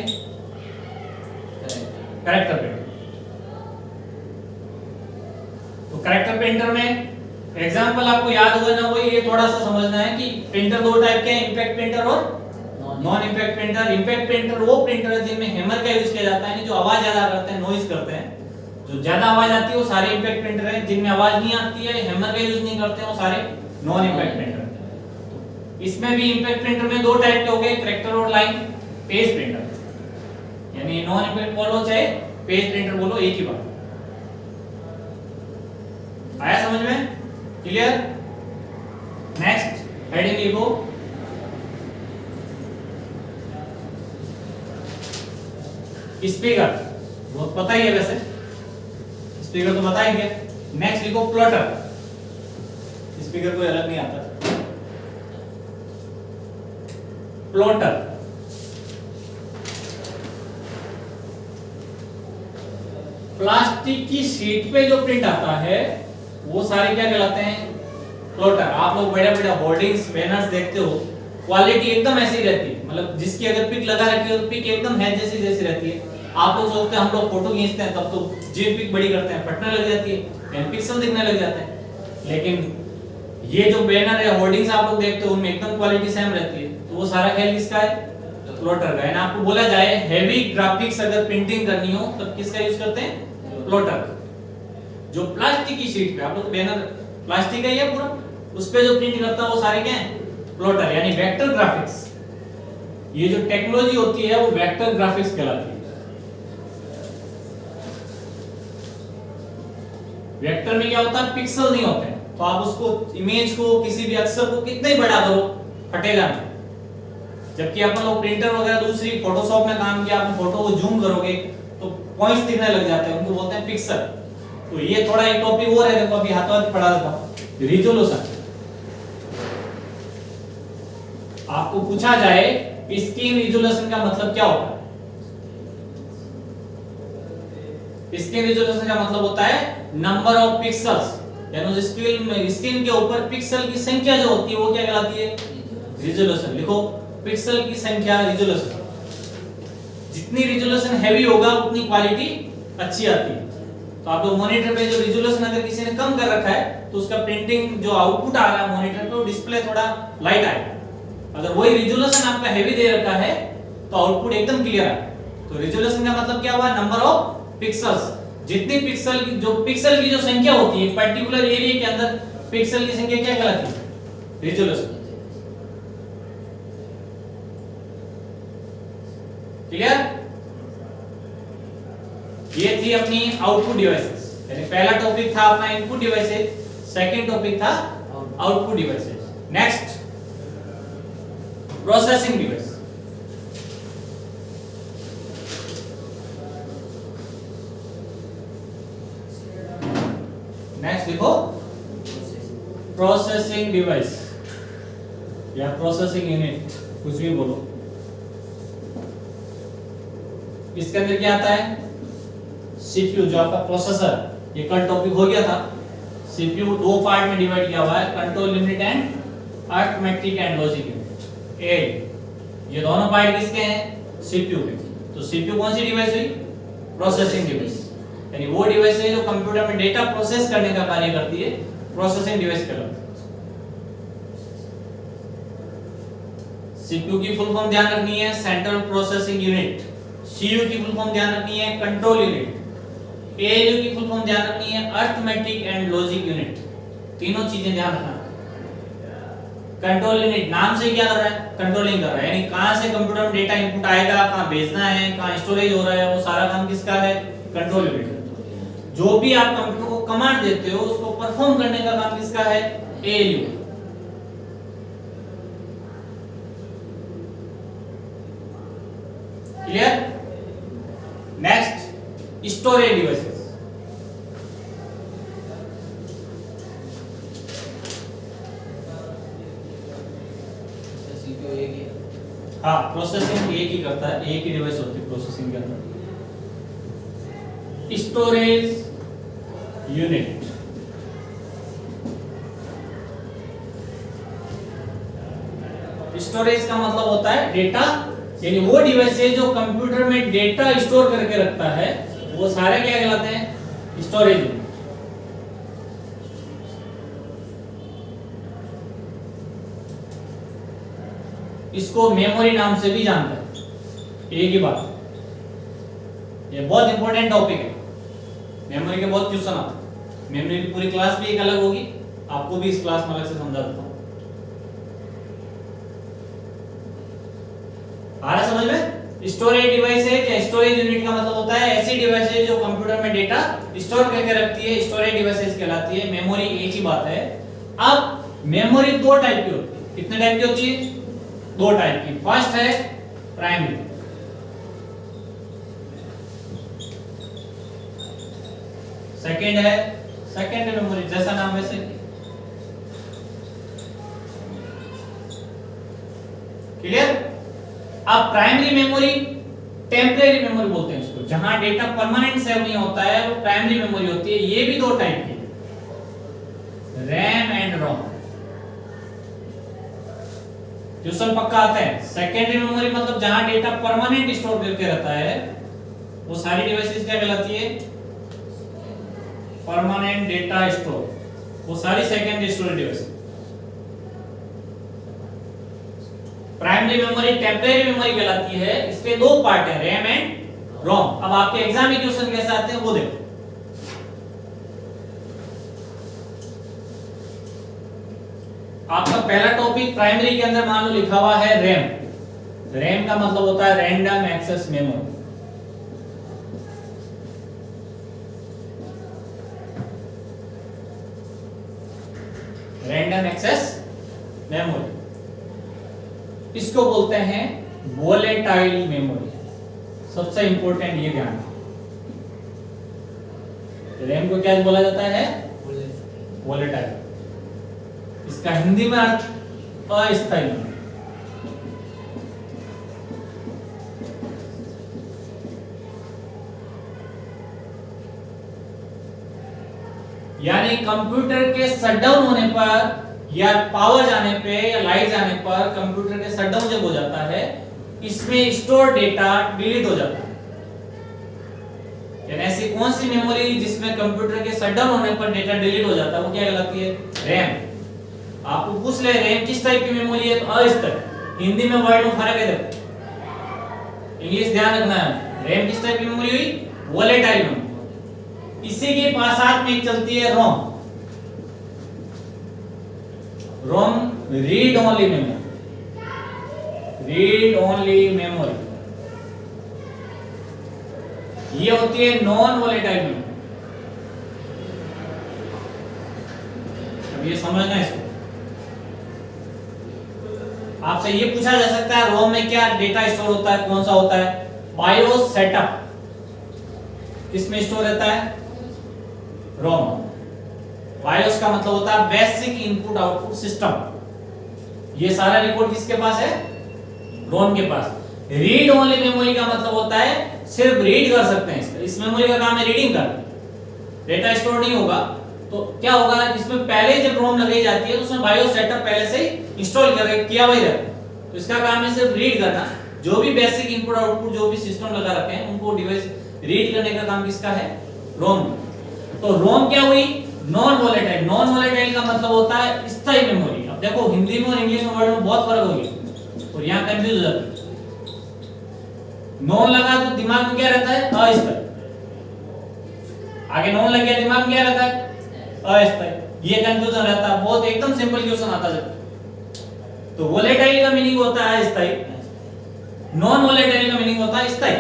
करेक्टर प्रिंटर। तो करेक्टर प्रिंटर में एग्जांपल आपको याद होगा ना, वही ये थोड़ा सा समझना है कि प्रिंटर दो टाइप के हैं, इंपैक्ट प्रिंटर और non impact printer. Impact printer वो प्रिंटर है जिनमें हैमर का यूज किया जाता है, जो आवाज ज्यादा करते हैं, नॉइज करते हैं। जो ज्यादा आवाज आती है वो सारे इंपैक्ट प्रिंटर हैं, जिनमें आवाज नहीं आती है, हैमर का यूज नहीं करते हैं, वो सारे नॉन इंपैक्ट प्रिंटर। इसमें भी इंपैक्ट प्रिंटर में दो टाइप के हो गए, करेक्टर और लाइन। पेज प्रिंटर यानी नॉन इंपैक्ट बोलो चाहे पेज प्रिंटर बोलो, एक ही बात। आया समझ में, क्लियर। नेक्स्ट हेडिंग लिखो, स्पीकर। वो पता ही है वैसे, स्पीकर तो बता ही दिया। नेक्स्ट लिखो प्लॉटर। स्पीकर कोई अलग नहीं आता, प्लॉटर। प्लास्टिक की शीट पे जो प्रिंट आता है वो सारे क्या कहलाते हैं, प्लॉटर। आप लोग बड़े बड़े होर्डिंग्स बैनर्स देखते हो, क्वालिटी एकदम ऐसी ही रहती है, मतलब जिसकी अगर पिक लगा रखी हो तो पिक एकदम है जैसी जैसी रहती है। आप लोग सोचते हैं हम लोग फोटो खींचते हैं तब तो जी पिक बड़ी करते हैं, फटने लग जाती है, पिक्सल दिखने लग जाते हैं। लेकिन ये जो बैनर है, होर्डिंग्स आप लोग देखते हो, उनमें एकदम क्वालिटी सेम रहती है। तो वो सारा खेल किसका है, प्लॉटर का है ना। आपको बोला जाए हैवी ग्राफिक्स अगर प्रिंटिंग करनी हो तब किसका यूज करते हैं, प्लॉटर। जो प्लास्टिक की शीट पे, आप लोग बैनर प्लास्टिक है ये पूरा, उस पे जो प्रिंट करता है वो सारे क्या हैं, प्लॉटर यानी वेक्टर ग्राफिक्स। ये जो टेक्नोलॉजी होती है वो वेक्टर ग्राफिक्स कहलाती है। वेक्टर में क्या होता है, पिक्सल नहीं होते हैं, तो आप उसको इमेज को किसी भी अक्षर को कितना ही बड़ा करो फटेगा नहीं। जबकि अपन लोग प्रिंटर वगैरह दूसरी फोटोशॉप में काम किया, आप फोटो को जूम करोगे तो पॉइंट्स दिखने लग जाते हैं, उनको बोलते हैं पिक्सल। तो ये थोड़ा एक टॉपिक और है, देखो अभी हाथों हाथ पढ़ा देता हूं, रिजोल्यूशन। आपको पूछा जाए स्क्रीन रिजोल्यूशन का मतलब क्या होता है? स्क्रीन रिजोल्यूशन का मतलब होता है नंबर ऑफ पिक्सेल्स, यानी स्क्रीन के ऊपर पिक्सल की संख्या जो होती है वो क्या कहलाती है, रिजोल्यूशन। लिखो पिक्सल की संख्या रिजोल्यूशन। जितनी रिजोल्यूशन हैवी होगा उतनी क्वालिटी अच्छी आती है। तो आप लोग मॉनिटर पे जो रिजोल्यूशन अगर किसी ने कम कर रखा है तो उसका प्रिंटिंग जो आउटपुट आ रहा है मॉनिटर पे वो डिस्प्ले थोड़ा लाइट आएगा। अगर वही रिजोल्यूशन आपका हैवी दे रखा है तो आउटपुट एकदम क्लियर आएगा। तो रिजोल्यूशन का मतलब क्या हुआ, नंबर ऑफ पिक्सेल्स। जितनी पिक्सल की जो संख्या होती है पर्टिकुलर एरिया के अंदर, पिक्सल की संख्या क्या कहलाती है, रिजोल्यूशन। क्लियर? ये थी अपनी आउटपुट डिवाइसेस, यानी पहला टॉपिक था अपना इनपुट डिवाइसेस, सेकंड टॉपिक था output devices. Next processing device. Next देखो प्रोसेसिंग डिवाइस या प्रोसेसिंग यूनिट, कुछ भी बोलो। इसके अंदर क्या आता है, सीपीयू जो आपका प्रोसेसर, ये कल टॉपिक हो गया था। सीपीयू दो पार्ट में डिवाइड किया हुआ है, control unit and arithmetic and logic unit. ये दोनों पार्ट किसके हैं, सीपीयू के। तो सीपीयू कौन सी डिवाइस हुई, प्रोसेसिंग डिवाइस, यानी वो डिवाइस है जो कंप्यूटर में डेटा प्रोसेस करने का कार्य करती है, प्रोसेसिंग डिवाइस कहलाती है। सीपीयू की फुल फॉर्म ध्यान रखनी है, सेंट्रल प्रोसेसिंग यूनिट। सीयू की फुल फॉर्म ध्यान रखनी है, कंट्रोल यूनिट। एएलयू की फुल फॉर्म ध्यान रखनी है, अरिथमेटिक एंड लॉजिक यूनिट। तीनों चीजें ध्यान रखना। कंट्रोल यूनिट नाम से क्या कर रहा है, कंट्रोलिंग कर रहा है, यानी कहां से कंप्यूटर में डेटा इनपुट आएगा, कहां भेजना है, कहां स्टोरेज हो रहा है, वो सारा काम किसका है, कंट्रोल यूनिट। जो भी आप कंप्यूटर को कमांड देते हो उसको परफॉर्म करने का काम किसका है, ALU. Clear? Next storage devices. हाँ, प्रोसेसिंग एक ही करता है, एक ही डिवाइस होती है प्रोसेसिंग के अंदर। स्टोरेज यूनिट, स्टोरेज का मतलब होता है डेटा, यानी वो डिवाइस है जो कंप्यूटर में डेटा स्टोर करके रखता है, वो सारे क्या कहलाते हैं, स्टोरेज यूनिट। इसको मेमोरी नाम से भी जानते हैं, एक ही बात। ये बहुत इंपॉर्टेंट टॉपिक है, मेमोरी के बहुत क्वेश्चन आते हैं। मेमोरी की पूरी क्लास भी एक अलग होगी, आपको भी इस क्लास में अलग से समझा देता हूं। आ रहा समझ में? स्टोरेज डिवाइस है या स्टोरेज यूनिट का मतलब होता है ऐसी डिवाइस है जो कंप्यूटर में डेटा स्टोर करके रखती है, स्टोरेज डिवाइसेस कहलाती है। मेमोरी एक ही बात है। अब मेमोरी दो टाइप की होती है। कितने टाइप की होती है? दो टाइप की। फर्स्ट है प्राइमरी, सेकंड है सेकेंडरी मेमोरी, जैसा नाम वैसे। क्लियर? अब प्राइमरी मेमोरी, टेम्परेरी मेमोरी बोलते हैं इसको, जहां डेटा परमानेंट सेव नहीं होता है वो प्राइमरी मेमोरी होती है। ये भी दो टाइप की, रैम एंड रोम। क्वेश्चन पक्का आता है। सेकेंडरी मेमोरी मतलब जहां डेटा परमानेंट स्टोर करके रहता है, वो सारी डिवाइसेस क्या कहलाती है? परमानेंट डेटा स्टोर, वो सारी secondary storage device. Primary memory temporary memory कहलाती है। इसके दो पार्ट है, रैम एंड रोम। अब आपके एग्जाम में क्वेश्चन कैसे आते हैं वो देखो। आपका पहला टॉपिक प्राइमरी के अंदर मान लो लिखा हुआ है रैम। रैम का मतलब होता है random access memory. Random access memory, इसको बोलते हैं वोलेटाइल मेमोरी। सबसे इंपॉर्टेंट ये ध्यान, रैम को क्या बोला जाता है? वोलेटाइल। इसका हिंदी में अर्थ अस्थायी मेमोरी। यानी कंप्यूटर के शटडाउन होने पर या पावर जाने पे या लाइट जाने पर कंप्यूटर के शटडाउन जब हो जाता है, इसमें स्टोर डेटा डिलीट हो जाता है। यानी ऐसी कौन सी मेमोरी जिसमें कंप्यूटर के शटडाउन होने पर डेटा डिलीट हो जाता है, वो क्या कहलाती है? रैम। आपको पूछ ले रैम किस टाइप की मेमोरी है, तो अस्थायी। हिंदी में वर्ड में फर्क है, देखो इंग्लिश ध्यान रखना है। रैम किस टाइप की मेमोरी हुई? Volatile memory. इसी के पास साथ में चलती है ROM. ROM read only memory, read only memory. ये होती है नॉन वोलेटाइल मेमोरी। अब ये समझना है इसको। आपसे ये पूछा जा सकता है रोम में क्या डेटा स्टोर होता है, कौन सा होता है? बायोस सेटअप किसमें स्टोर रहता है? रोम। बायोस का मतलब होता है बेसिक इनपुट आउटपुट सिस्टम। ये सारा रिकॉर्ड किसके पास है? रोम के पास। रीड ओनली मेमोरी का मतलब होता है सिर्फ रीड कर सकते हैं। इस मेमोरी का काम है रीडिंग कर, डेटा स्टोर नहीं होगा। तो क्या होगा, इसमें पहले जब रोम लगाई जाती है तो उसमें बायोस सेटअप पहले से ही इंस्टॉल किया हुआ ही रहता है। तो इसका काम है सिर्फ रीड करना। जो भी बेसिक इनपुट आउटपुट जो भी सिस्टम लगा रखे हैं उनको डिवाइस रीड करने का काम किसका है? रोम। तो रोम क्या हुई? Non volatile. नॉन वोलेटाइल का मतलब होता है स्थायी मेमोरी। अब देखो हिंदी में और इंग्लिश में वर्ड में बहुत फर्क हो गया और यहाँ कंफ्यूज हो जाते हैं। नॉन लगा तो दिमाग में क्या रहता है? अस्थायी। आगे नॉन लग गया, दिमाग में क्या रहता है? अस्थायी। ये कंफ्यूजन रहता है। बहुत एकदम सिंपल क्वेश्चन आता है। तो वोलेटाइल का मीनिंग होता है अस्थायी, नॉन वोलेटाइल का मीनिंग होता है स्थायी।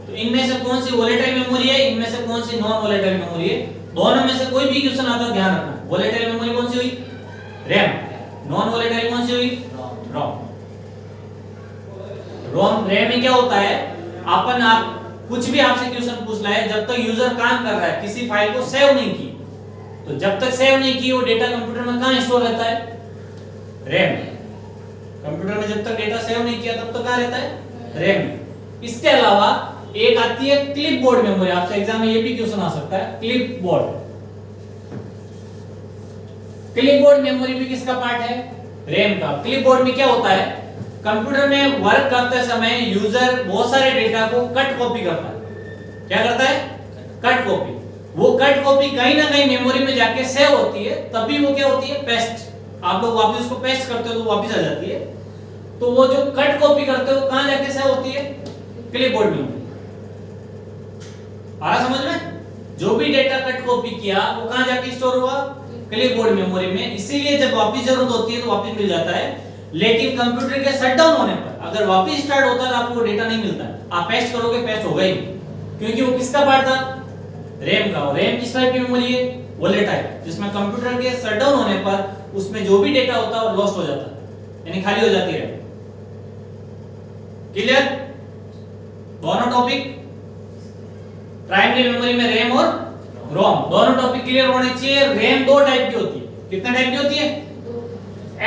तो इनमें से कौन सी वोलेटाइल मेमोरी है, इनमें से कौन सी नॉन वोलेटाइल मेमोरी है? दोनों में से कोई भी क्वेश्चन आता है ध्यान रखना। वोलेटाइल मेमोरी कौन सी हुई? रैम। नॉन वोलेटाइल कौन सी हुई? रोम। रोम रैम में क्या होता है, अपन आप कुछ भी आपसे क्वेश्चन पूछ रहा है, जब तक यूजर काम कर रहा है, किसी फाइल को सेव नहीं की, तो जब तक सेव नहीं की वो डेटा कंप्यूटर में कहां स्टोर रहता है? रैम। कंप्यूटर में जब तक डेटा सेव नहीं किया तब तक कहां रहता है? रैम। इसके अलावा एक आती है क्लिपबोर्ड मेमोरी। आपसे एग्जाम में ये भी क्वेश्चन आ सकता है, क्लिपबोर्ड। क्लिपबोर्ड मेमोरी भी किसका पार्ट है? रैम का। क्लिपबोर्ड में क्या होता है, कंप्यूटर में वर्क करते समय यूजर बहुत सारे डेटा को कट कॉपी करता है। क्या करता है? Cut copy. वो कट कॉपी कहीं ना कहीं मेमोरी में जाके सेव होती है, तभी वो क्या होती है? पेस्ट। आप लोग वापस उसको पेस्ट करते हो तो वापस आ जाती है। तो वो जो कट कॉपी करते हो कहां जाके सेव होती है? क्लिपबोर्ड में। आ रहा समझ में? जो भी डेटा कट कॉपी किया वो कहां जाके स्टोर हुआ? क्लिपबोर्ड मेमोरी में। इसीलिए जब वापस जरूरत होती है तो वापस मिल जाता है। लेकिन कंप्यूटर के शटडाउन होने पर अगर वापस स्टार्ट होता है तो आपको डेटा नहीं मिलता। आप पेस्ट करोगे, पेस्ट होगा ही, क्योंकि वो किसका पार्ट था? रैम का। और रैम किस टाइप की मेमोरी है? वोलेटाइल, जिसमें कंप्यूटर के शटडाउन होने पर उसमें जो भी डेटा होता है वो लॉस्ट हो जाता है, यानी खाली हो जाती है। क्लियर? दोनों टॉपिक प्राइमरी मेमोरी में रैम और रोम, दोनों टॉपिक क्लियर होने चाहिए। रैम दो टाइप की होती है। कितने टाइप की होती है?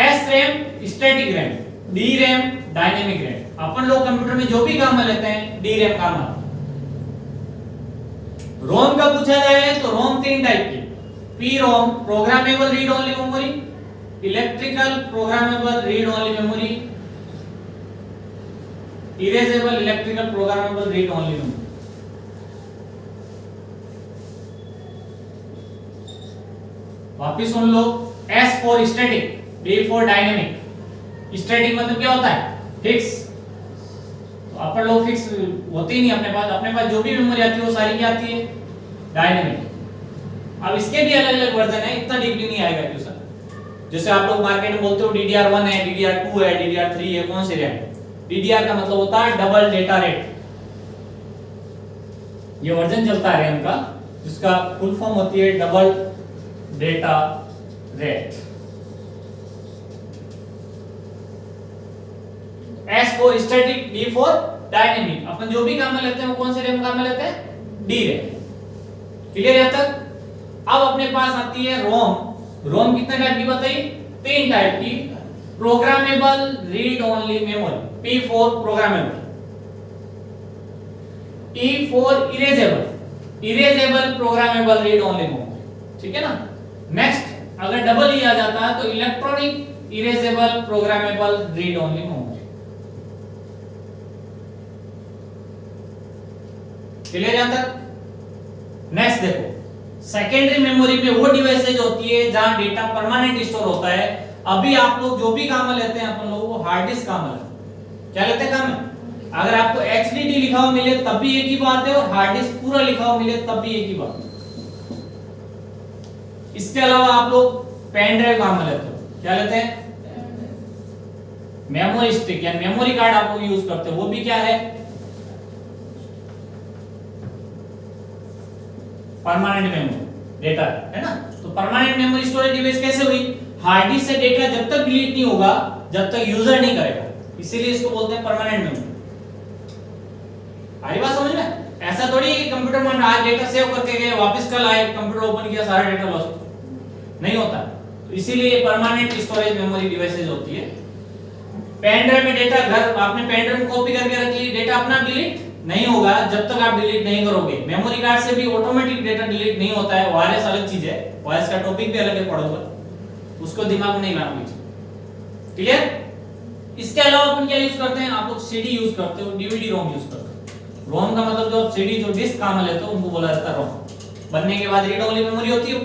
S RAM, static RAM, D RAM, dynamic RAM. अपन लोग कंप्यूटर में जो भी काम में लेते हैं डी रैम काम आता है। रोम का पूछा जाए तो रोम तीन टाइप की, P ROM programmable read only memory, electrical programmable read only memory, erasable electrical programmable read only memory. वापिस सुन लो। S for static, D for dynamic. Static मतलब क्या होता है? फिक्स। तो अपन लोग फिक्स होती नहीं अपने पास जो भी मेमोरी आती है वो सारी क्या आती है? डायनेमिक। अब इसके भी अलग अलग वर्जन है, इतना डीपली नहीं आएगा क्वेश्चन। जैसे आप लोग मार्केट में बोलते हो DDR1 है, DDR2 है, DDR3 है, कौन सी रैम? DDR का मतलब होता है डबल डेटा रेट। ये वर्जन चलता है रैम का, जिसका फुल फॉर्म होती है double data rate. S for static, D for dynamic. अपन जो भी काम में लेते हैं वो कौन से रैम काम में लेते हैं? D RAM. क्लियर है तक? अब अपने पास आती है रोम। रोम कितने टाइप की बताई? 3 टाइप की। Programmable read only memory, P for programmable, E for erasable, erasable programmable read only memory. ठीक है ना? नेक्स्ट अगर डबल ई आ जाता है तो electronic erasable programmable read only memory. Clear है तक? नेक्स्ट देखो, सेकेंडरी मेमोरी में वो डिवाइसेज होती है जहां डेटा परमानेंट स्टोर होता है। अभी आप लोग जो भी काम में लेते हैं अपन लोग वो हार्ड डिस्क काम में लेते हैं। क्या लेते हैं काम में? अगर आपको HDD लिखा हुआ मिले तब भी एक ही बात है, और हार्ड डिस्क पूरा लिखा हुआ मिले तब भी एक ही बात है। इसके अलावा आप लोग पेन ड्राइव काम में लेते हो। क्या लेते हैं? मेमोरी स्टिक या मेमोरी कार्ड आप लोग यूज करते हो, वो भी क्या है? परमानेंट मेमोरी डेटा है ना। तो परमानेंट मेमोरी स्टोरेज डिवाइस कैसे हुई? हार्ड डिस्क से डेटा जब तक डिलीट नहीं होगा जब तक यूजर नहीं करेगा, इसीलिए इसको बोलते हैं परमानेंट मेमोरी। आई बात समझ में? ऐसा थोड़ी कंप्यूटर में आज डेटा सेव करके गए, वापस कल आए, कंप्यूटर ओपन किया, सारा डेटा लॉस्ट नहीं होता। तो इसीलिए परमानेंट स्टोरेज मेमोरी डिवाइसेज होती है। पेन ड्राइव में डेटा घर आपने पेन ड्राइव में कॉपी करके रख ली, डेटा अपना डिलीट नहीं होगा जब तक आप डिलीट नहीं करोगे। मेमोरी कार्ड से भी ऑटोमेटिक डेटा डिलीट नहीं होता है। वायरस अलग चीज है, वायरस का टॉपिक भी अलग है, पढ़ोगे उसको दिमाग में नहीं लाना कीजिए। क्लियर? इसके अलावा अपन क्या यूज करते हैं? आप लोग सीडी यूज करते हो, डीवीडी रोम यूज करते हो। रोम का मतलब जो सीडी जो डिस्क काम में लेते हो उनको बोला जाता है रोम। बनने के बाद रीड ओनली मेमोरी होती है।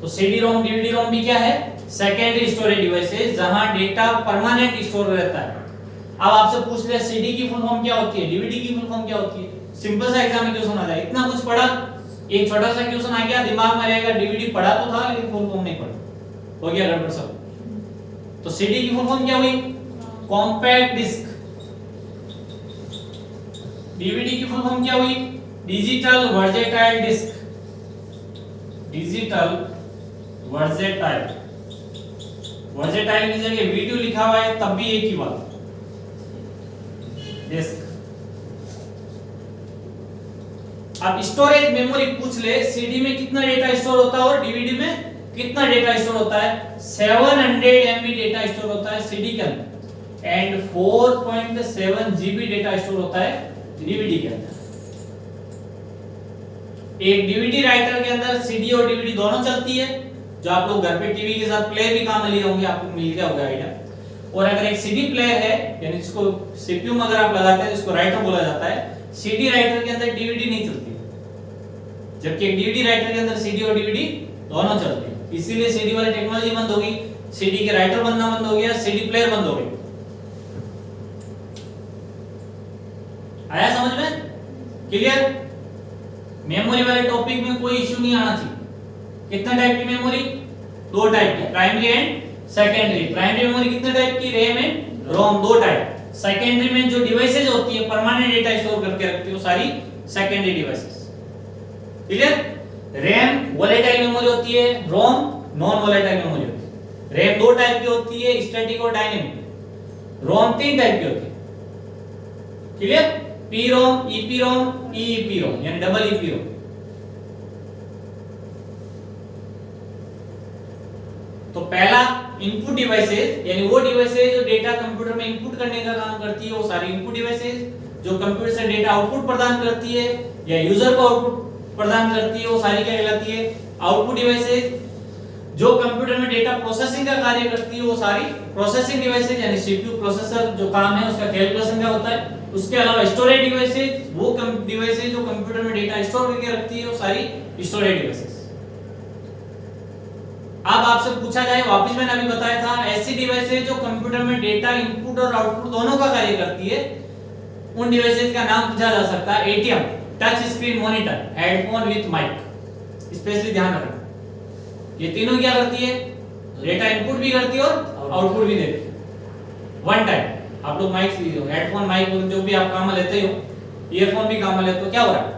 तो सीडी रोम, डीवीडी रोम भी क्या है? सेकेंडरी स्टोरेज डिवाइसेस जहां डेटा परमानेंट स्टोर रहता है। अब आपसे पूछ ले सीडी की फुल फॉर्म क्या होती है, डीवीडी की फुल फॉर्म क्या होती है? सिंपल सा एग्जाम में क्वेश्चन आ जाए, इतना कुछ पढ़ा, एक छोटा सा क्वेश्चन आ गया, दिमाग में रहेगा डीवीडी पढ़ा तो था लेकिन फुल फॉर्म नहीं पढ़ा, हो गया गड़बड़ सब। तो सीडी की फुल फॉर्म क्या हुई? Compact disc. डीवीडी की फुल फॉर्म क्या हुई? Digital versatile disc, digital versatile. Versatile की जगह वीडियो लिखा हुआ है तब भी एक ही बात, डिस्क। अब स्टोरेज मेमोरी पूछ ले, सीडी में कितना डेटा स्टोर होता है और डीवीडी में कितना डेटा स्टोर होता है? 700 MB डेटा स्टोर होता है सीडी के अंदर एंड 4.7 GB डेटा स्टोर होता है डीवीडी के अंदर। एक डीवीडी राइटर के अंदर सीडी और डीवीडी दोनों चलती है, जो आप लोग घर पे टीवी के साथ प्लेयर भी काम में लिए होंगे, आपको मिल गया होगा आइडिया। और अगर एक सीडी प्लेयर है, यानी जिसको सीपीयू में अगर आप लगाते हैं जिसको राइटर बोला जाता है, सीडी राइटर के अंदर डीवीडी नहीं चलती, जबकि एक डीवीडी राइटर के अंदर सीडी और डीवीडी दोनों चलते हैं। इसीलिए सीडी वाली टेक्नोलॉजी बंद होगी, सीडी के राइटर बनना बंद हो गया, सीडी प्लेयर बंद हो गई। आया समझ में? क्लियर? मेमोरी वाले टॉपिक में कोई इश्यू नहीं आना चाहिए। कितने टाइप की मेमोरी? 2 टाइप की, primary and secondary. Primary memory कितने टाइप की? RAM and ROM, 2 type. Secondary में जो डिवाइसेज होती है परमानेंट डेटा स्टोर करके रखती है वो सारी secondary devices. Clear? RAM volatile memory होती है, रोम नॉन वोलेटाइल मेमोरी होती है। रैम 2 टाइप की होती है, स्टैटिक और डायनेमिक। रोम 3 टाइप की होती है। क्लियर? पी रोम, ईपी रोम, ईईपी रोम, यानी डबल ईपी रोम। तो पहला इनपुट डिवाइसेस, यानी वो डिवाइसेस जो डेटा कंप्यूटर में इनपुट करने का काम करती है, वो सारी इनपुट डिवाइसेस। जो कंप्यूटर से डेटा आउटपुट प्रदान करती है या यूजर को आउटपुट प्रदान करती है, वो सारी क्या कहलाती है? Output devices. जो कंप्यूटर में डेटा प्रोसेसिंग का कार्य करती है वो सारी प्रोसेसिंग डिवाइसेस, यानी सीपीयू प्रोसेसर जो काम है उसका कैलकुलेशन का होता है। उसके अलावा स्टोरेज डिवाइसेस, वो डिवाइसेस जो कंप्यूटर में डेटा स्टोर करके रखती है वो सारी स्टोरेज डिवाइसेस। अब आपसे पूछा जाए, वापस मैंने अभी बताया था, ऐसी डिवाइसेस जो कंप्यूटर में डेटा इनपुट और आउटपुट दोनों का कार्य करती है, उन डिवाइसेस का नाम पूछा जा सकता है ATM, touch screen monitor, headphone with mic. Specially ध्यान रखना, ये तीनों क्या करती है? डेटा इनपुट भी करती है और आउटपुट भी देती है। वन टाइम आप लोग माइक हेडफोन माइक जो भी आप काम में लेते हो, ईयरफोन भी काम में लेते हो, क्या हो रहा है?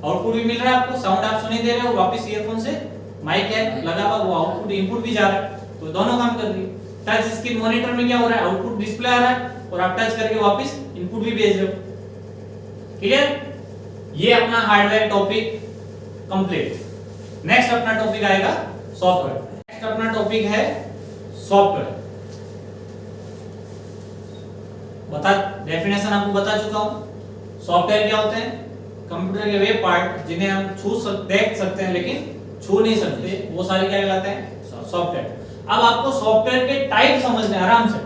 आउटपुट भी मिल रहा है आपको, साउंड आप सुन ही दे रहे हो, वापस ईयरफोन से माइक है लगा हुआ, वो आउटपुट इनपुट भी जा रहा है, तो दोनों काम कर रही है। टच स्क्रीन मॉनिटर में क्या हो रहा है, आउटपुट डिस्प्ले आ रहा है और आप टच करके वापस इनपुट भी भेज रहे हो। क्लियर? ये अपना हार्डवेयर टॉपिक कंप्लीट। नेक्स्ट अपना टॉपिक आएगा सॉफ्टवेयर। नेक्स्ट अपना टॉपिक है सॉफ्टवेयर। बता डेफिनेशन आपको बता चुका हूं। सॉफ्टवेयर क्या होते हैं? कंप्यूटर के वे पार्ट जिन्हें हम देख सकते हैं लेकिन छू नहीं सकते, वो सारे क्या कहलाते हैं? सॉफ्टवेयर। अब आपको सॉफ्टवेयर के टाइप समझने आराम से,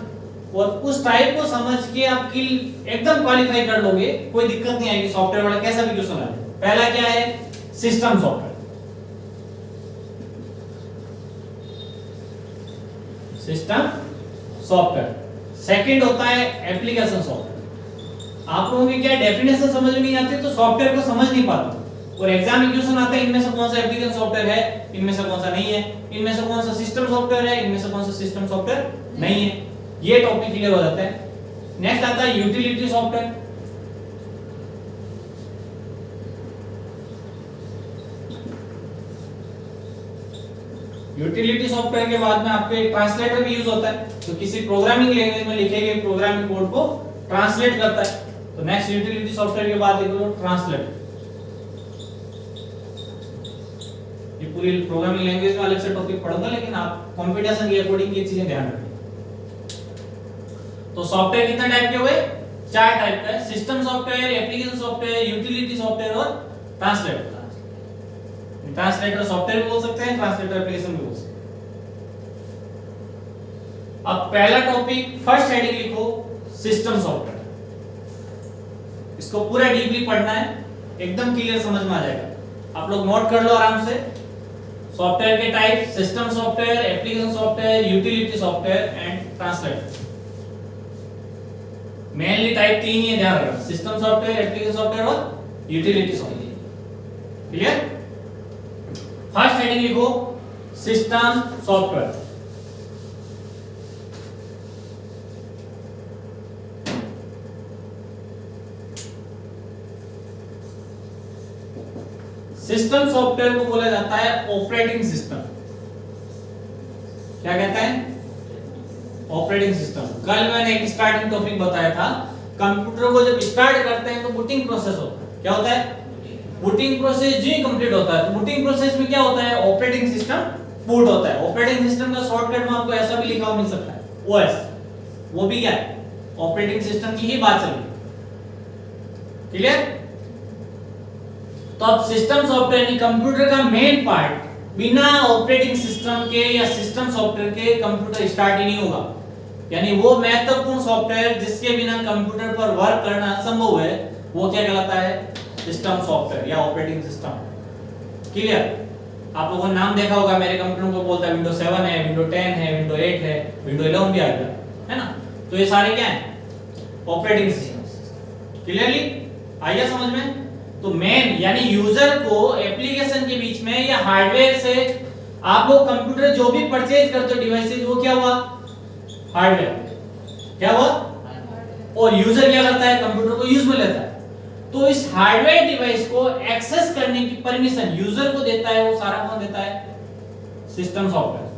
और उस टाइप को समझ के आप एकदम क्वालिफाई कर लोगे, कोई दिक्कत नहीं आएगी। सॉफ्टवेयर वाला कैसा भी क्वेश्चन आए। पहला क्या है? System software. System software. Second होता है एप्लीकेशन सॉफ्टवेयर। आप लोगों की क्या डेफिनेशन समझ में नहीं आती तो सॉफ्टवेयर को समझ नहीं पाते, और एग्जाम में क्वेश्चन आता है इनमें से कौन सा एप्लीकेशन सॉफ्टवेयर है, इनमें से कौन सा नहीं है, इनमें से कौन सा सिस्टम सॉफ्टवेयर है, इनमें से कौन सा सिस्टम सॉफ्टवेयर नहीं है। ये टॉपिक क्लियर हो जाता है। नेक्स्ट आता है यूटिलिटी सॉफ्टवेयर। यूटिलिटी सॉफ्टवेयर के बाद में आपके ट्रांसलेटर भी यूज होता है, तो किसी प्रोग्रामिंग लैंग्वेज में लिखे गए प्रोग्रामिंग कोड को ट्रांसलेट करता है। तो नेक्स्ट यूटिलिटी सॉफ्टवेयर के बाद लिख लो ट्रांसलेट। ये पूरी प्रोग्रामिंग लैंग्वेज में अलग से टॉपिक पढ़ूंगा, लेकिन आप कंप्यूटेशन के अकॉर्डिंग ये चीजें ध्यान रखें। तो सॉफ्टवेयर कितने टाइप के हुए? 4 टाइप का है। System software, application software, utility software और ट्रांसलेटर। ट्रांसलेटर सॉफ्टवेयर भी बोल सकते हैं, ट्रांसलेटर एप्लीकेशन भी बोल सकते हैं। अब पहला टॉपिक फर्स्ट हेडिंग लिखो सिस्टम सॉफ्टवेयर। इसको पूरा डीपली पढ़ना है, एकदम क्लियर समझ में आ जाएगा। आप लोग नोट कर लो आराम से। सॉफ्टवेयर के type: system software, application software, utility software and translator. Mainly type 3 ही है, ध्यान रखना, सिस्टम सॉफ्टवेयर, एप्लीकेशन सॉफ्टवेयर और utility software. Clear? First heading लिखो सिस्टम सॉफ्टवेयर। सिस्टम सॉफ्टवेयर को बोला जाता है ऑपरेटिंग सिस्टम। क्या कहते हैं? Operating system. कल मैंने एक स्टार्टिंग टॉपिक बताया था, कंप्यूटर को जब स्टार्ट करते हैं तो बूटिंग प्रोसेस होता है। क्या होता है? बूटिंग प्रोसेस जी कंप्लीट होता है। तो बूटिंग प्रोसेस में क्या होता है? ऑपरेटिंग सिस्टम बूट होता है। ऑपरेटिंग सिस्टम का शॉर्टकट में आपको ऐसा भी लिखा हुआ मिल सकता है, ओएस। वो भी क्या है? ऑपरेटिंग सिस्टम की ही बात चल रही है। क्लियर? तो अब सिस्टम सॉफ्टवेयर यानी कंप्यूटर का मेन पार्ट, बिना ऑपरेटिंग सिस्टम के या सिस्टम सॉफ्टवेयर के कंप्यूटर स्टार्ट ही नहीं होगा। यानी वो महत्वपूर्ण सॉफ्टवेयर जिसके बिना कंप्यूटर पर वर्क करना असंभव है, वो क्या कहलाता है? सिस्टम सॉफ्टवेयर या ऑपरेटिंग सिस्टम। क्लियर? आप लोगों ने नाम देखा होगा, मेरे कंप्यूटर को बोलता है विंडोज 7 है, विंडोज 10 है, विंडोज 8 है, विंडोज 11 भी आ गया है ना। तो ये सारे क्या हैं? Operating system. क्लियरली आ गया समझ में? तो मेन यानी यूजर को एप्लीकेशन के बीच में या हार्डवेयर से आप लोग कंप्यूटर जो भी परचेज करते हो डिवाइसेज, वो क्या हुआ? हार्डवेयर। क्या हुआ? और यूजर क्या करता है? कंप्यूटर को यूज में लेता है। तो इस हार्डवेयर डिवाइस को एक्सेस करने की परमिशन यूजर को देता है, वो सारा कौन देता है? System software.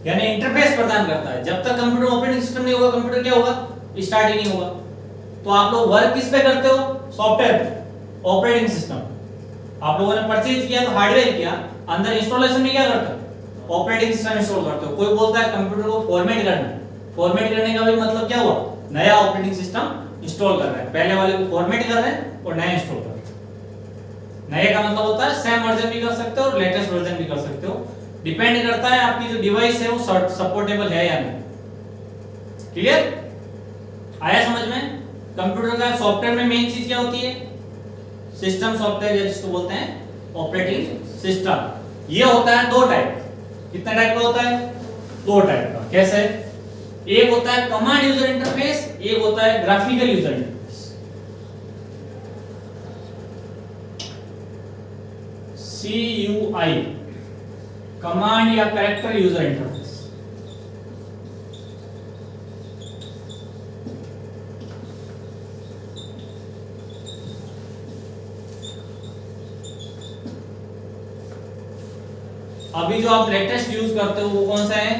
यानी इंटरफेस प्रदान करता है। जब तक कंप्यूटर ऑपरेटिंग सिस्टम नहीं होगा, कंप्यूटर क्या होगा? स्टार्ट ही नहीं होगा। तो आप लोग वर्क किस पे करते हो? सॉफ्टवेयर पे, ऑपरेटिंग सिस्टम। आप लोगों ने परचेज किया तो हार्डवेयर किया, अंदर इंस्टॉलेशन में क्या करते हो? ऑपरेटिंग सिस्टम इंस्टॉल करते हो। कोई बोलता है कंप्यूटर को फॉर्मेट करना है, फॉर्मेट करने का भी मतलब क्या हुआ? नया ऑपरेटिंग सिस्टम इंस्टॉल कर रहे हैं। पहले वाले को फॉर्मेट कर रहे हैं और नया इंस्टॉल कर रहे हैं। नए का मतलब होता है सेम वर्जन भी कर सकते हो और लेटेस्ट वर्जन भी कर सकते हो, डिपेंड करता है आपकी जो डिवाइस है वो सपोर्टेबल है या नहीं। क्लियर? आया समझ में? कंप्यूटर का सॉफ्टवेयर में मेन चीज क्या होती है? सिस्टम सॉफ्टवेयर, या जिसको बोलते हैं ऑपरेटिंग सिस्टम। ये होता है 2 टाइप। कितने टाइप का होता है? 2 टाइप का। कैसे? एक होता है कमांड यूजर इंटरफेस, एक होता है graphical user interface. CUI, command या कैरेक्टर यूजर इंटरफेस। अभी जो आप लेटेस्ट यूज करते हो वो कौन सा है?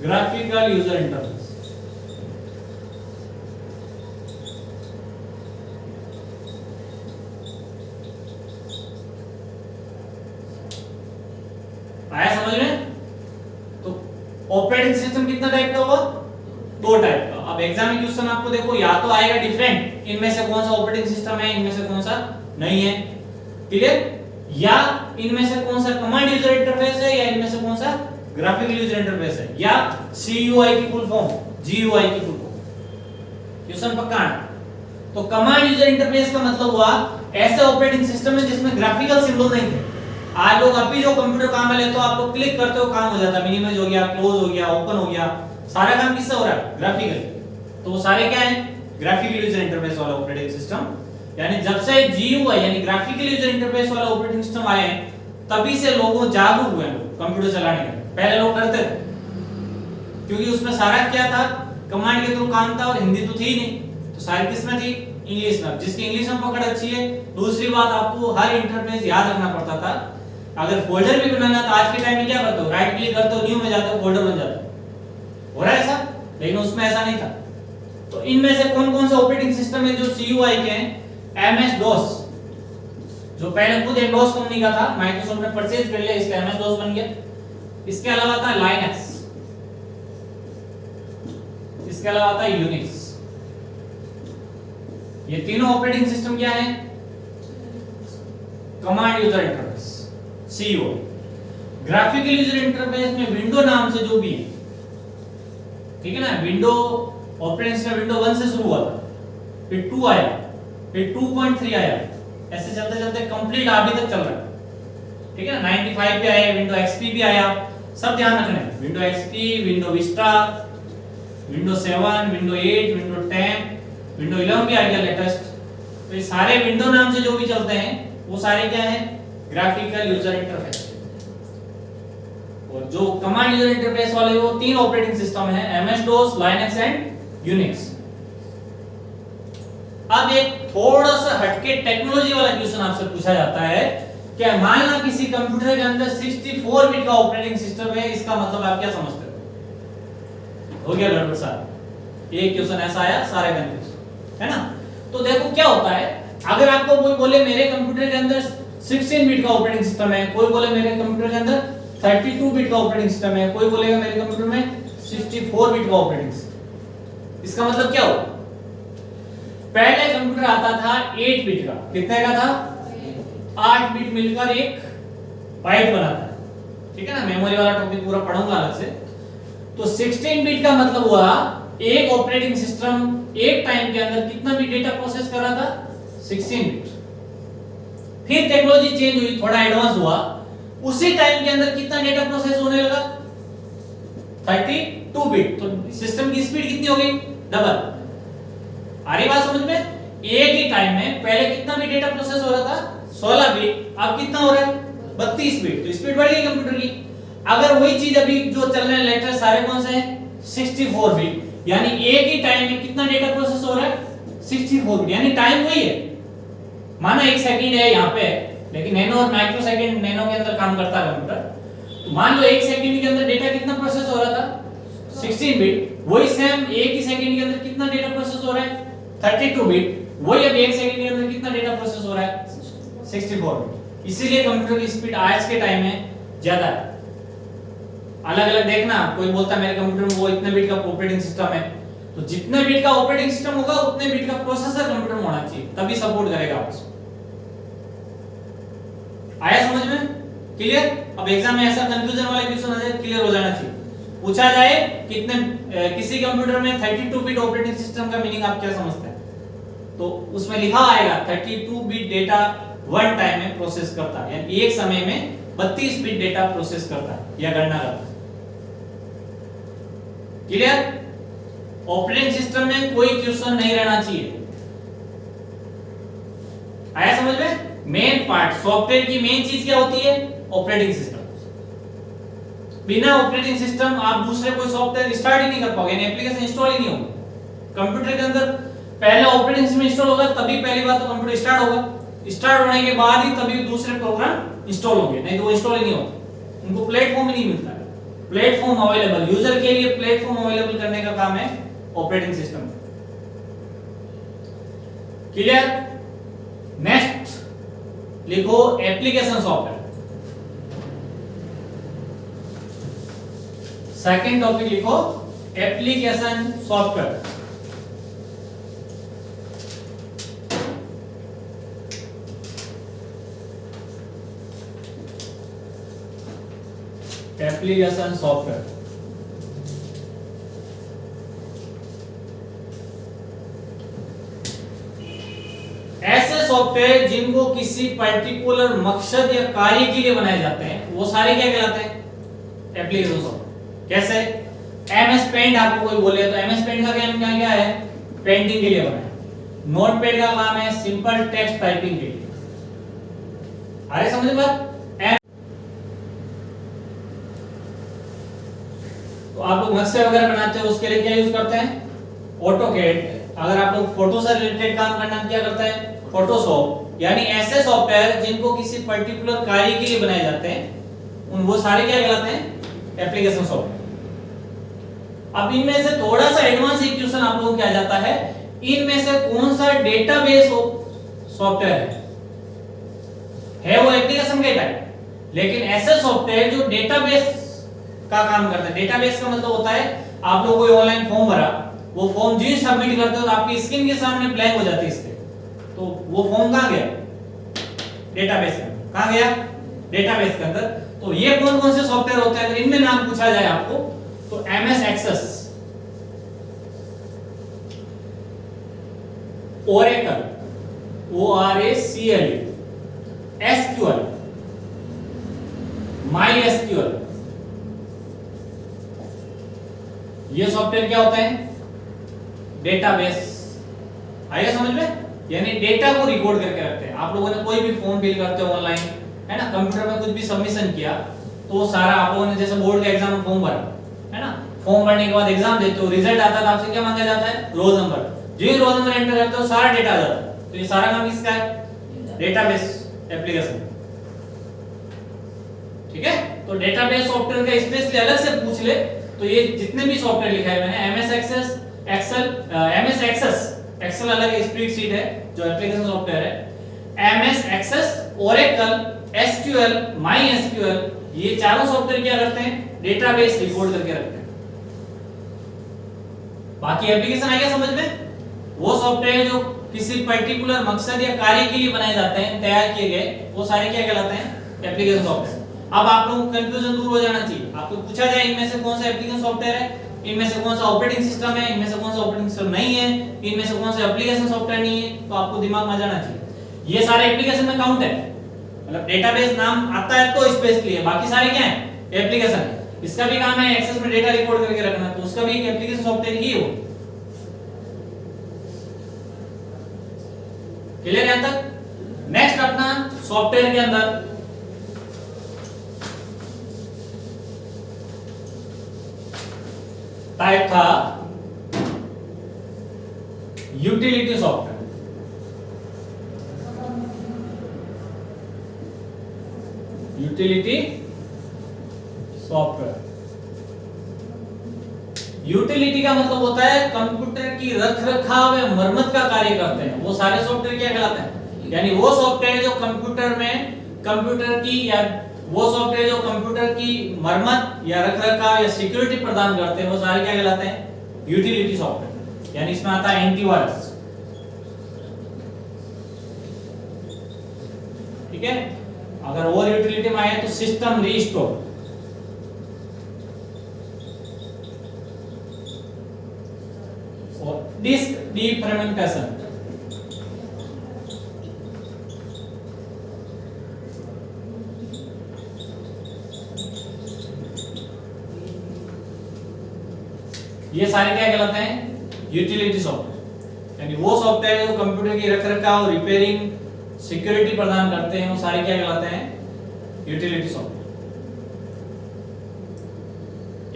Graphical user interface. आया समझ में? तो ऑपरेटिंग सिस्टम कितना टाइप का हुआ? दो टाइप का। अब एग्जाम में क्वेश्चन आपको देखो या तो आएगा डिफरेंट, इनमें से कौन सा ऑपरेटिंग सिस्टम है, इनमें से कौन सा नहीं है, क्लियर? या इनमें से कौन सा कमांड यूजर इंटरफेस है, या इनमें से कौन सा ग्राफिकल यूजर इंटरफेस है, या CUI की फुल फॉर्म, GUI की फुल फॉर्म। क्वेश्चन पक्का है। तो कमांड यूजर इंटरफेस का मतलब हुआ ऐसे ऑपरेटिंग सिस्टम है जिसमें ग्राफिकल सिंबल नहीं थे। आज लोग अभी जो कंप्यूटर काम में लेते हो, आप लोग क्लिक करते हो काम हो जाता है, मिनिमाइज हो गया, क्लोज हो गया, ओपन हो गया, सारा काम किससे हो रहा है? ग्राफिकल। तो वो सारे क्या है? ग्राफिकल यूजर इंटरफेस वाला ऑपरेटिंग सिस्टम। यानी जब से GUI यानी ग्राफिकल यूजर इंटरफेस वाला ऑपरेटिंग सिस्टम आए हैं, तभी से लोगों जागरूक हुए लोग कंप्यूटर चलाने के। पहले लोग डरते थे क्योंकि उसमें सारा क्या था? कमांड के थ्रू काम था और हिंदी तो थी ही नहीं, तो सारी किस में थी? इंग्लिश में। जिसकी इंग्लिश में पकड़ अच्छी है, दूसरी बात आपको हर इंटरफेस याद रखना पड़ता था। अगर फोल्डर भी बनाना तो आज के टाइम में क्या करते हो? राइट क्लिक करते हो, न्यू में जाते हो, फोल्डर बन जाता है। हो रहा है ऐसा? लेकिन उसमें ऐसा नहीं था। तो इनमें से कौन-कौन से ऑपरेटिंग सिस्टम है जो CUI के हैं? MS DOS, जो पहले खुद एक DOS कंपनी का था, माइक्रोसॉफ्ट ने परचेज कर लिया, इसका MS DOS बन गया। इसके अलावा था Linux, इसके अलावा था Unix। ये तीनों ऑपरेटिंग सिस्टम क्या है? Command user interface, CUI। Graphical user interface में विंडो नाम से जो भी है, ठीक है ना, विंडो ऑपरेटिंग सिस्टम विंडो 1 से शुरू हुआ था, फिर 2 आया, फिर 2.3 आया, ऐसे चलते चलते कंप्लीट अभी तक चल रहा है, ठीक है ना। 95 भी आया, विंडो XP भी आया, सब ध्यान रखना है। Window XP, window Vista, window 7, window 8, window 10, window 11 भी आ गया लेटेस्ट। तो ये सारे विंडो नाम से जो भी चलते हैं वो सारे क्या है? Graphical user interface. और जो कमांड यूजर इंटरफेस वाले वो तीन ऑपरेटिंग सिस्टम है, MS DOS, Linux and Unix। अब एक थोड़ा सा हटके टेक्नोलॉजी वाला क्वेश्चन आपसे पूछा जाता है, क्या मान लो किसी कंप्यूटर के अंदर 64 बिट का ऑपरेटिंग सिस्टम है, इसका मतलब आप क्या समझते हो? हो गया गड़बड़ साहब। एक क्वेश्चन ऐसा आया, सारे कंफ्यूज, है ना। तो देखो क्या होता है, अगर आपको कोई बोले मेरे कंप्यूटर के अंदर 16 बिट का ऑपरेटिंग सिस्टम है, कोई बोले मेरे कंप्यूटर के अंदर 32 बिट का ऑपरेटिंग सिस्टम है, कोई बोलेगा मेरे कंप्यूटर में 64 बिट का ऑपरेटिंग सिस्टम, इसका मतलब क्या हो? पहले कंप्यूटर आता था 8 बिट का, कितने का था? 8 बिट मिलकर एक बाइट बनाता है, ठीक है ना। मेमोरी वाला टॉपिक पूरा पढ़ूंगा अलग से। तो 16 बिट का मतलब हुआ एक ऑपरेटिंग सिस्टम एक टाइम के अंदर कितना बिट डेटा प्रोसेस कर रहा था? 16 बिट। फिर टेक्नोलॉजी चेंज हुई, थोड़ा एडवांस हुआ, उसी टाइम के अंदर कितना डेटा प्रोसेस होने लगा? 32 बिट। तो सिस्टम की स्पीड कितनी हो गई? डबल। आ रही बात समझ में? एक ही टाइम में पहले कितना बिट डेटा प्रोसेस हो रहा था? 16 बिट, अब कितना हो रहा है? 32 बिट। तो स्पीड बढ़ गई कंप्यूटर की। अगर वही चीज अभी जो चल रहे हैं लेटेस्ट सारे कौन से हैं? 64 बिट। यानी एक ही टाइम में कितना डेटा प्रोसेस हो रहा है? 64 बिट। यानी टाइम वही है, माना 1 सेकंड है यहाँ पे, लेकिन नैनो और माइक्रो सेकंड नैनो के अंदर काम करता है कंप्यूटर। तो मान लो 1 सेकंड के अंदर डेटा कितना प्रोसेस हो रहा था? 16 बिट। वही सेम एक ही सेकंड के अंदर कितना डेटा प्रोसेस हो रहा है? 32 बिट। वही अब 1 सेकंड के अंदर कितना डेटा प्रोसेस हो रहा है? 64 बिट। इसीलिए कंप्यूटर की स्पीड आज के टाइम में ज्यादा है। अलग अलग देखना, कोई बोलता है मेरे कंप्यूटर में वो इतने बिट का ऑपरेटिंग सिस्टम है, तो जितने बिट का ऑपरेटिंग सिस्टम होगा उतने बिट का प्रोसेसर कंप्यूटर में होना चाहिए, तभी सपोर्ट करेगा आपको। आया समझ में? क्लियर? अब एग्जाम में ऐसा कंफ्यूजन वाला क्वेश्चन आ जाए, क्लियर हो जाना चाहिए। पूछा जाए कितने किसी कंप्यूटर में 32 बिट ऑपरेटिंग सिस्टम का मीनिंग आप क्या समझते हैं, तो उसमें लिखा आएगा 32 बिट डेटा वन टाइम में प्रोसेस करता है, यानी एक समय में 32 बिट डेटा प्रोसेस करता है या गणना करता है। क्लियर? ऑपरेटिंग सिस्टम में कोई क्वेश्चन नहीं रहना चाहिए। आया समझ में? मेन पार्ट सॉफ्टवेयर की मेन चीज क्या होती है? Operating system. बिना ऑपरेटिंग सिस्टम आप दूसरे कोई सॉफ्टवेयर स्टार्ट ही नहीं कर पाओगे, यानी एप्लीकेशन इंस्टॉल ही नहीं होगा। कंप्यूटर के अंदर पहले ऑपरेटिंग सिस्टम इंस्टॉल होगा, तभी पहली बात तो कंप्यूटर स्टार्ट होगा। स्टार्ट होने के बाद ही तभी दूसरे प्रोग्राम इंस्टॉल होंगे, नहीं तो वो इंस्टॉल ही नहीं होगा। उनको प्लेटफॉर्म ही नहीं मिलता है। प्लेटफॉर्म अवेलेबल, यूजर के लिए प्लेटफॉर्म अवेलेबल करने का काम है ऑपरेटिंग सिस्टम। क्लियर? नेक्स्ट लिखो एप्लीकेशन सॉफ्टवेयर। सेकंड टॉपिक लिखो एप्लीकेशन सॉफ्टवेयर। एप्लीकेशन सॉफ्टवेयर ऐसे सॉफ्टवेयर जिनको किसी पर्टिकुलर मकसद या कार्य के लिए बनाए जाते हैं, वो सारे क्या कहलाते हैं? Application software. कैसे? एमएस पेंट आपको कोई बोले तो एमएस पेंट का काम क्या है? पेंटिंग के लिए बना है। नोटपैड का काम है सिंपल टेक्स्ट टाइपिंग के लिए। अरे समझ में बात? तो आप लोग नक्शे वगैरह बनाते हो उसके लिए क्या यूज करते हैं? ऑटोकैड। अगर आप लोग फोटो से रिलेटेड काम करना क्या करता है? फोटोशॉप। यानी ऐसे सॉफ्टवेयर जिनको किसी पर्टिकुलर कार्य के लिए बनाए जाते हैं, उन वो सारे क्या कहलाते हैं? Application software. अब इनमें से थोड़ा सा एडवांस एक क्वेश्चन आप लोगों को क्या जाता है, इनमें से कौन सा डेटाबेस सॉफ्टवेयर है वो एप्लीकेशन का टाइप, लेकिन ऐसे सॉफ्टवेयर जो डेटाबेस का काम करता है। डेटाबेस का मतलब होता है आप लोग कोई ऑनलाइन फॉर्म भरा, वो फॉर्म जी सबमिट करते हो तो आपकी स्क्रीन के सामने ब्लैंक हो जाती है इसके, तो वो फॉर्म कहां गया? डेटाबेस में। कहां गया? डेटाबेस के अंदर। तो ये कौन कौन से सॉफ्टवेयर होते हैं, अगर इनमें नाम पूछा जाए आपको, तो MS Access, Oracle, ORACLE, SQL, MySQL, ये सॉफ्टवेयर क्या होता है? डेटाबेस। आएगा समझ में? यानी डेटा को रिकॉर्ड करके रखते हैं। आप लोगों ने कोई भी फॉर्म फिल करते हो ऑनलाइन, है ना, कंप्यूटर में कुछ भी सबमिशन किया, तो सारा आप लोगों ने जैसे बोर्ड का एग्जाम में फॉर्म भरा, है ना, फॉर्म भरने के बाद एग्जाम देते हो, रिजल्ट आता है तो आपसे क्या मांगा जाता है? Roll number. जो ही रोल नंबर एंटर करते हो सारा डेटा आ जाता है। तो ये सारा काम किसका है? Database application. ठीक है? तो डेटाबेस सॉफ्टवेयर का स्पेशली अलग से पूछ ले तो ये जितने भी सॉफ्टवेयर लिखा है मैंने, MS Access, Excel, MS Access, Excel अलग है, स्प्रेडशीट है जो एप्लीकेशन सॉफ्टवेयर है, MS Access, Oracle, SQL, MySQL, ये चारों सॉफ्टवेयर क्या करते हैं? डेटाबेस रिकॉर्ड करके रखते हैं। बाकी एप्लीकेशन आएगा समझ में? वो सॉफ्टवेयर जो किसी पर्टिकुलर मकसद या कार्य के लिए बनाए जाते हैं, तैयार किए गए, वो सारे क्या कहलाते हैं? Application software. अब आप लोगों को कंफ्यूजन दूर हो जाना चाहिए। आपको पूछा जाए इनमें से कौन सा एप्लीकेशन सॉफ्टवेयर है, इनमें से कौन सा ऑपरेटिंग सिस्टम है, इनमें से कौन सा ऑपरेटिंग सिस्टम नहीं है, इनमें से कौन सा एप्लीकेशन सॉफ्टवेयर नहीं है, तो आपको दिमाग में आ जाना चाहिए ये सारे एप्लीकेशन में काउंट है। मतलब डेटाबेस नाम आता है तो स्पेशली है, बाकी सारे क्या है? एप्लीकेशन है। इसका भी काम है एक्सेस में डेटा रिकॉर्ड करके रखना, तो उसका भी एक एप्लीकेशन सॉफ्टवेयर ही हो। क्लियर यहां तक? नेक्स्ट अपना सॉफ्टवेयर के अंदर टाइप था utility software. Utility software, utility का मतलब होता है कंप्यूटर की रखरखाव या मरम्मत का कार्य करते हैं, वो सारे सॉफ्टवेयर क्या कहलाते हैं? यानी वो सॉफ्टवेयर जो कंप्यूटर में कंप्यूटर की या वो सॉफ्टवेयर जो कंप्यूटर की मरम्मत या रखरखाव या सिक्योरिटी प्रदान करते हैं, वो सारे क्या कहलाते हैं? Utility software. यानी इसमें आता है एंटीवायरस। ठीक है? अगर और यूटिलिटी में आए तो सिस्टम रीस्टोर, और डिस्क डीफ्रेगमेंटेशन। ये सारे क्या कहलाते हैं? Utility software. यानी वो सॉफ्टवेयर जो कंप्यूटर की रखरखाव, रिपेयरिंग, सिक्योरिटी प्रदान करते हैं, वो सारे क्या कहलाते हैं? Utility software.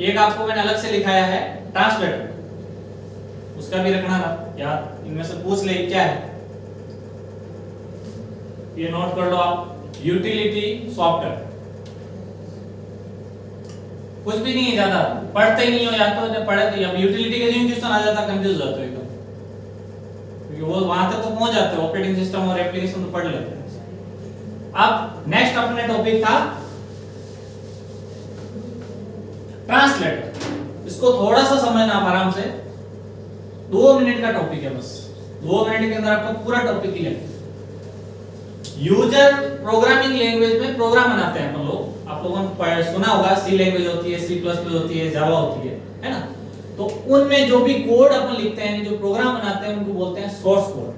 एक आपको मैंने अलग से लिखाया है ट्रांसलेटर, उसका भी रखना याद, इनमें से पूछ ले क्या है, ये नोट कर लो आप। यूटिलिटी सॉफ्टवेयर कुछ भी नहीं है, ज्यादा पढ़ते ही नहीं हो, या तो पढ़े तो या यूटिलिटी के दिन क्वेश्चन आ जाता, कंफ्यूज हो जाते हो एकदम, क्योंकि वो वहां तक तो पहुंच जाते हो, ऑपरेटिंग सिस्टम और एप्लीकेशन तो पढ़ लेते हैं। अब नेक्स्ट अपने टॉपिक था ट्रांसलेटर। इसको थोड़ा सा समझना आप आराम से, 2 मिनट का टॉपिक है बस, 2 मिनट के अंदर आपको पूरा topic clear. User programming language में प्रोग्राम बनाते हैं अपन लोग, आप लोगों ने सुना होगा सी लैंग्वेज होती है, सी प्लस प्लस होती है, जावा होती है ना। तो उनमें जो भी कोड अपन लिखते हैं, जो प्रोग्राम बनाते हैं, उनको बोलते हैं सोर्स कोड।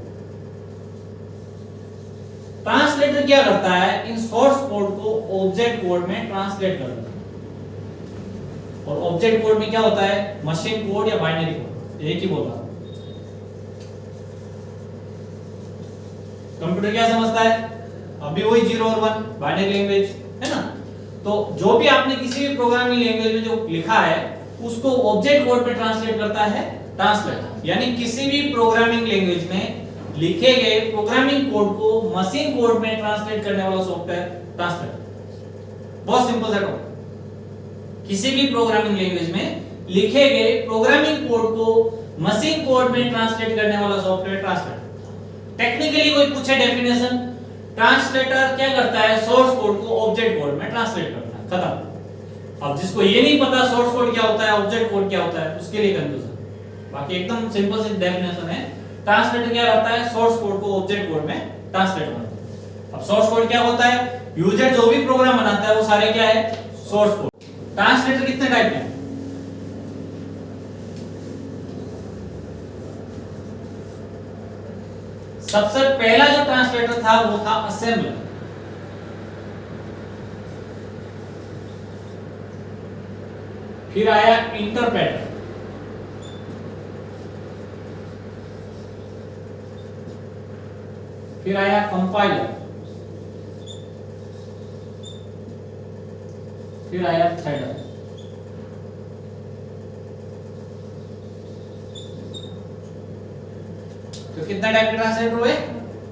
ट्रांसलेटर क्या करता है, इन सोर्स कोड को ऑब्जेक्ट कोड में ट्रांसलेट कर देता है। और ऑब्जेक्ट कोड में क्या होता है, मशीन कोड या बाइनरी कोड, एक ही बोल रहा हूं। कंप्यूटर क्या समझता है, अभी वही 0 और 1 बाइनरी लैंग्वेज है ना। तो जो भी आपने किसी भी प्रोग्रामिंग लैंग्वेज में जो लिखा है, उसको ऑब्जेक्ट कोड में ट्रांसलेट करता है ट्रांसलेटर। यानी किसी भी प्रोग्रामिंग लैंग्वेज में लिखे गए प्रोग्रामिंग कोड को मशीन कोड में ट्रांसलेट करने वाला सॉफ्टवेयर ट्रांसलेटर। बहुत सिंपल सा टॉपिक, किसी भी प्रोग्रामिंग लैंग्वेज में लिखे गए प्रोग्रामिंग कोड को मशीन कोड में ट्रांसलेट करने वाला सॉफ्टवेयर ट्रांसलेटर। टेक्निकली कोई पूछे डेफिनेशन, ट्रांसलेटर क्या करता है, सोर्स कोड को ऑब्जेक्ट कोड में ट्रांसलेट करता है, खत्म। अब जिसको ये नहीं पता सोर्स कोड क्या होता है, ऑब्जेक्ट कोड क्या होता है, उसके लिए कंफ्यूजन। बाकी एकदम सिंपल सी डेफिनेशन है, ट्रांसलेटर क्या करता है, सोर्स कोड को ऑब्जेक्ट कोड में ट्रांसलेट करता है। अब सोर्स कोड क्या होता है, यूजर जो भी प्रोग्राम बनाता है वो सारे क्या है, सोर्स कोड। ट्रांसलेटर कितने टाइप के हैं, सबसे पहला जो ट्रांसलेटर था वो था असेंबलर। फिर आया इंटरप्रेटर, फिर आया कंपाइलर, फिर आया थ्रेडर। तो कितना टाइप के ट्रांसलेटर हुए,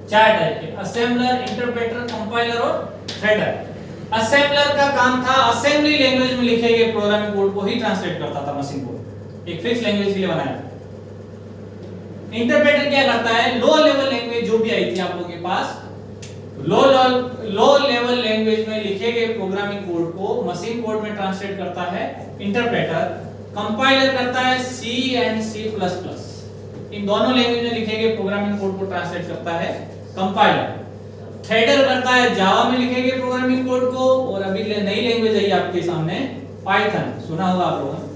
4 टाइप के, असेंबलर, इंटरप्रेटर, कंपाइलर और थ्रेडर। असेंबलर का काम था असेंबली लैंग्वेज में लिखे गए प्रोग्रामिंग कोड को ही ट्रांसलेट करता था मशीन कोड, एक फिक्स लैंग्वेज के लिए बनाया। इंटरप्रेटर क्या करता है, लो लेवल लैंग्वेज जो भी आई थी आप लोगों के पास, लो लेवल लैंग्वेज में लिखे गए प्रोग्रामिंग कोड को मशीन कोड में ट्रांसलेट करता है इंटरप्रेटर। कंपाइलर करता है सी एंड सी प्लस प्लस, इन दोनों लैंग्वेज में लिखे गए प्रोग्रामिंग कोड को ट्रांसलेट करता है कंपाइलर। थ्रेडर करता है जावा में लिखे गए प्रोग्रामिंग कोड को, और अभी नई लैंग्वेज आई आपके सामने पाइथन, सुना होगा आप लोगों ने।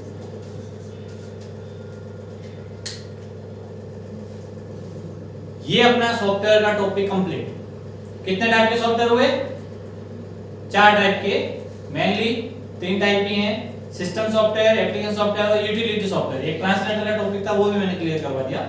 ये अपना सॉफ्टवेयर का टॉपिक कंप्लीट। कितने टाइप के सॉफ्टवेयर हुए, 4 टाइप के, मेनली 3 टाइप की हैं, सिस्टम सॉफ्टवेयर, एप्लीकेशन सॉफ्टवेयर और यूटिलिटी सॉफ्टवेयर। एक ट्रांसलेटर का टॉपिक था वो भी मैंने क्लियर करवा दिया।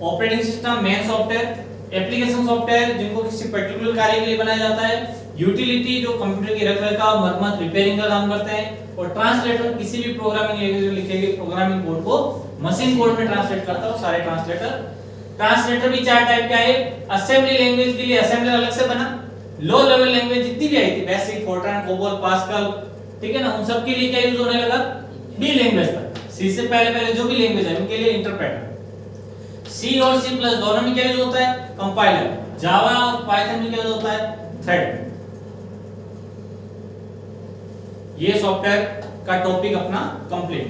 Operating system, main software, application software जिनको किसी पर्टिकुलर कार्य के लिए बनाया जाता है, यूटिलिटी जो कंप्यूटर की रखरखाव, मरम्मत, रिपेयरिंग का काम करते हैं, और ट्रांसलेटर किसी भी प्रोग्रामिंग लैंग्वेज में लिखे गए प्रोग्रामिंग कोड को मशीन कोड में ट्रांसलेट करता है। सारे ट्रांसलेटर भी 4 टाइप का है। असेंबली लैंग्वेज के लिए असेंबलर अलग से बना, लो लेवल लैंग्वेज जितनी भी आई थी, बेसिक, फोर्ट्रान, कोबोल, पास्कल, ठीक है ना, उन सब के लिए क्या यूज होने लगा, बी लैंग्वेज तक। सी से पहले जो भी लैंग्वेज है उनके लिए इंटरप्रेटर। सी और सी प्लस दोनों में क्या यूज होता है, कंपाइलर। जावा और पाइथन में क्या यूज होता है, थ्रेड। ये सॉफ्टवेयर का टॉपिक अपना कंप्लीट।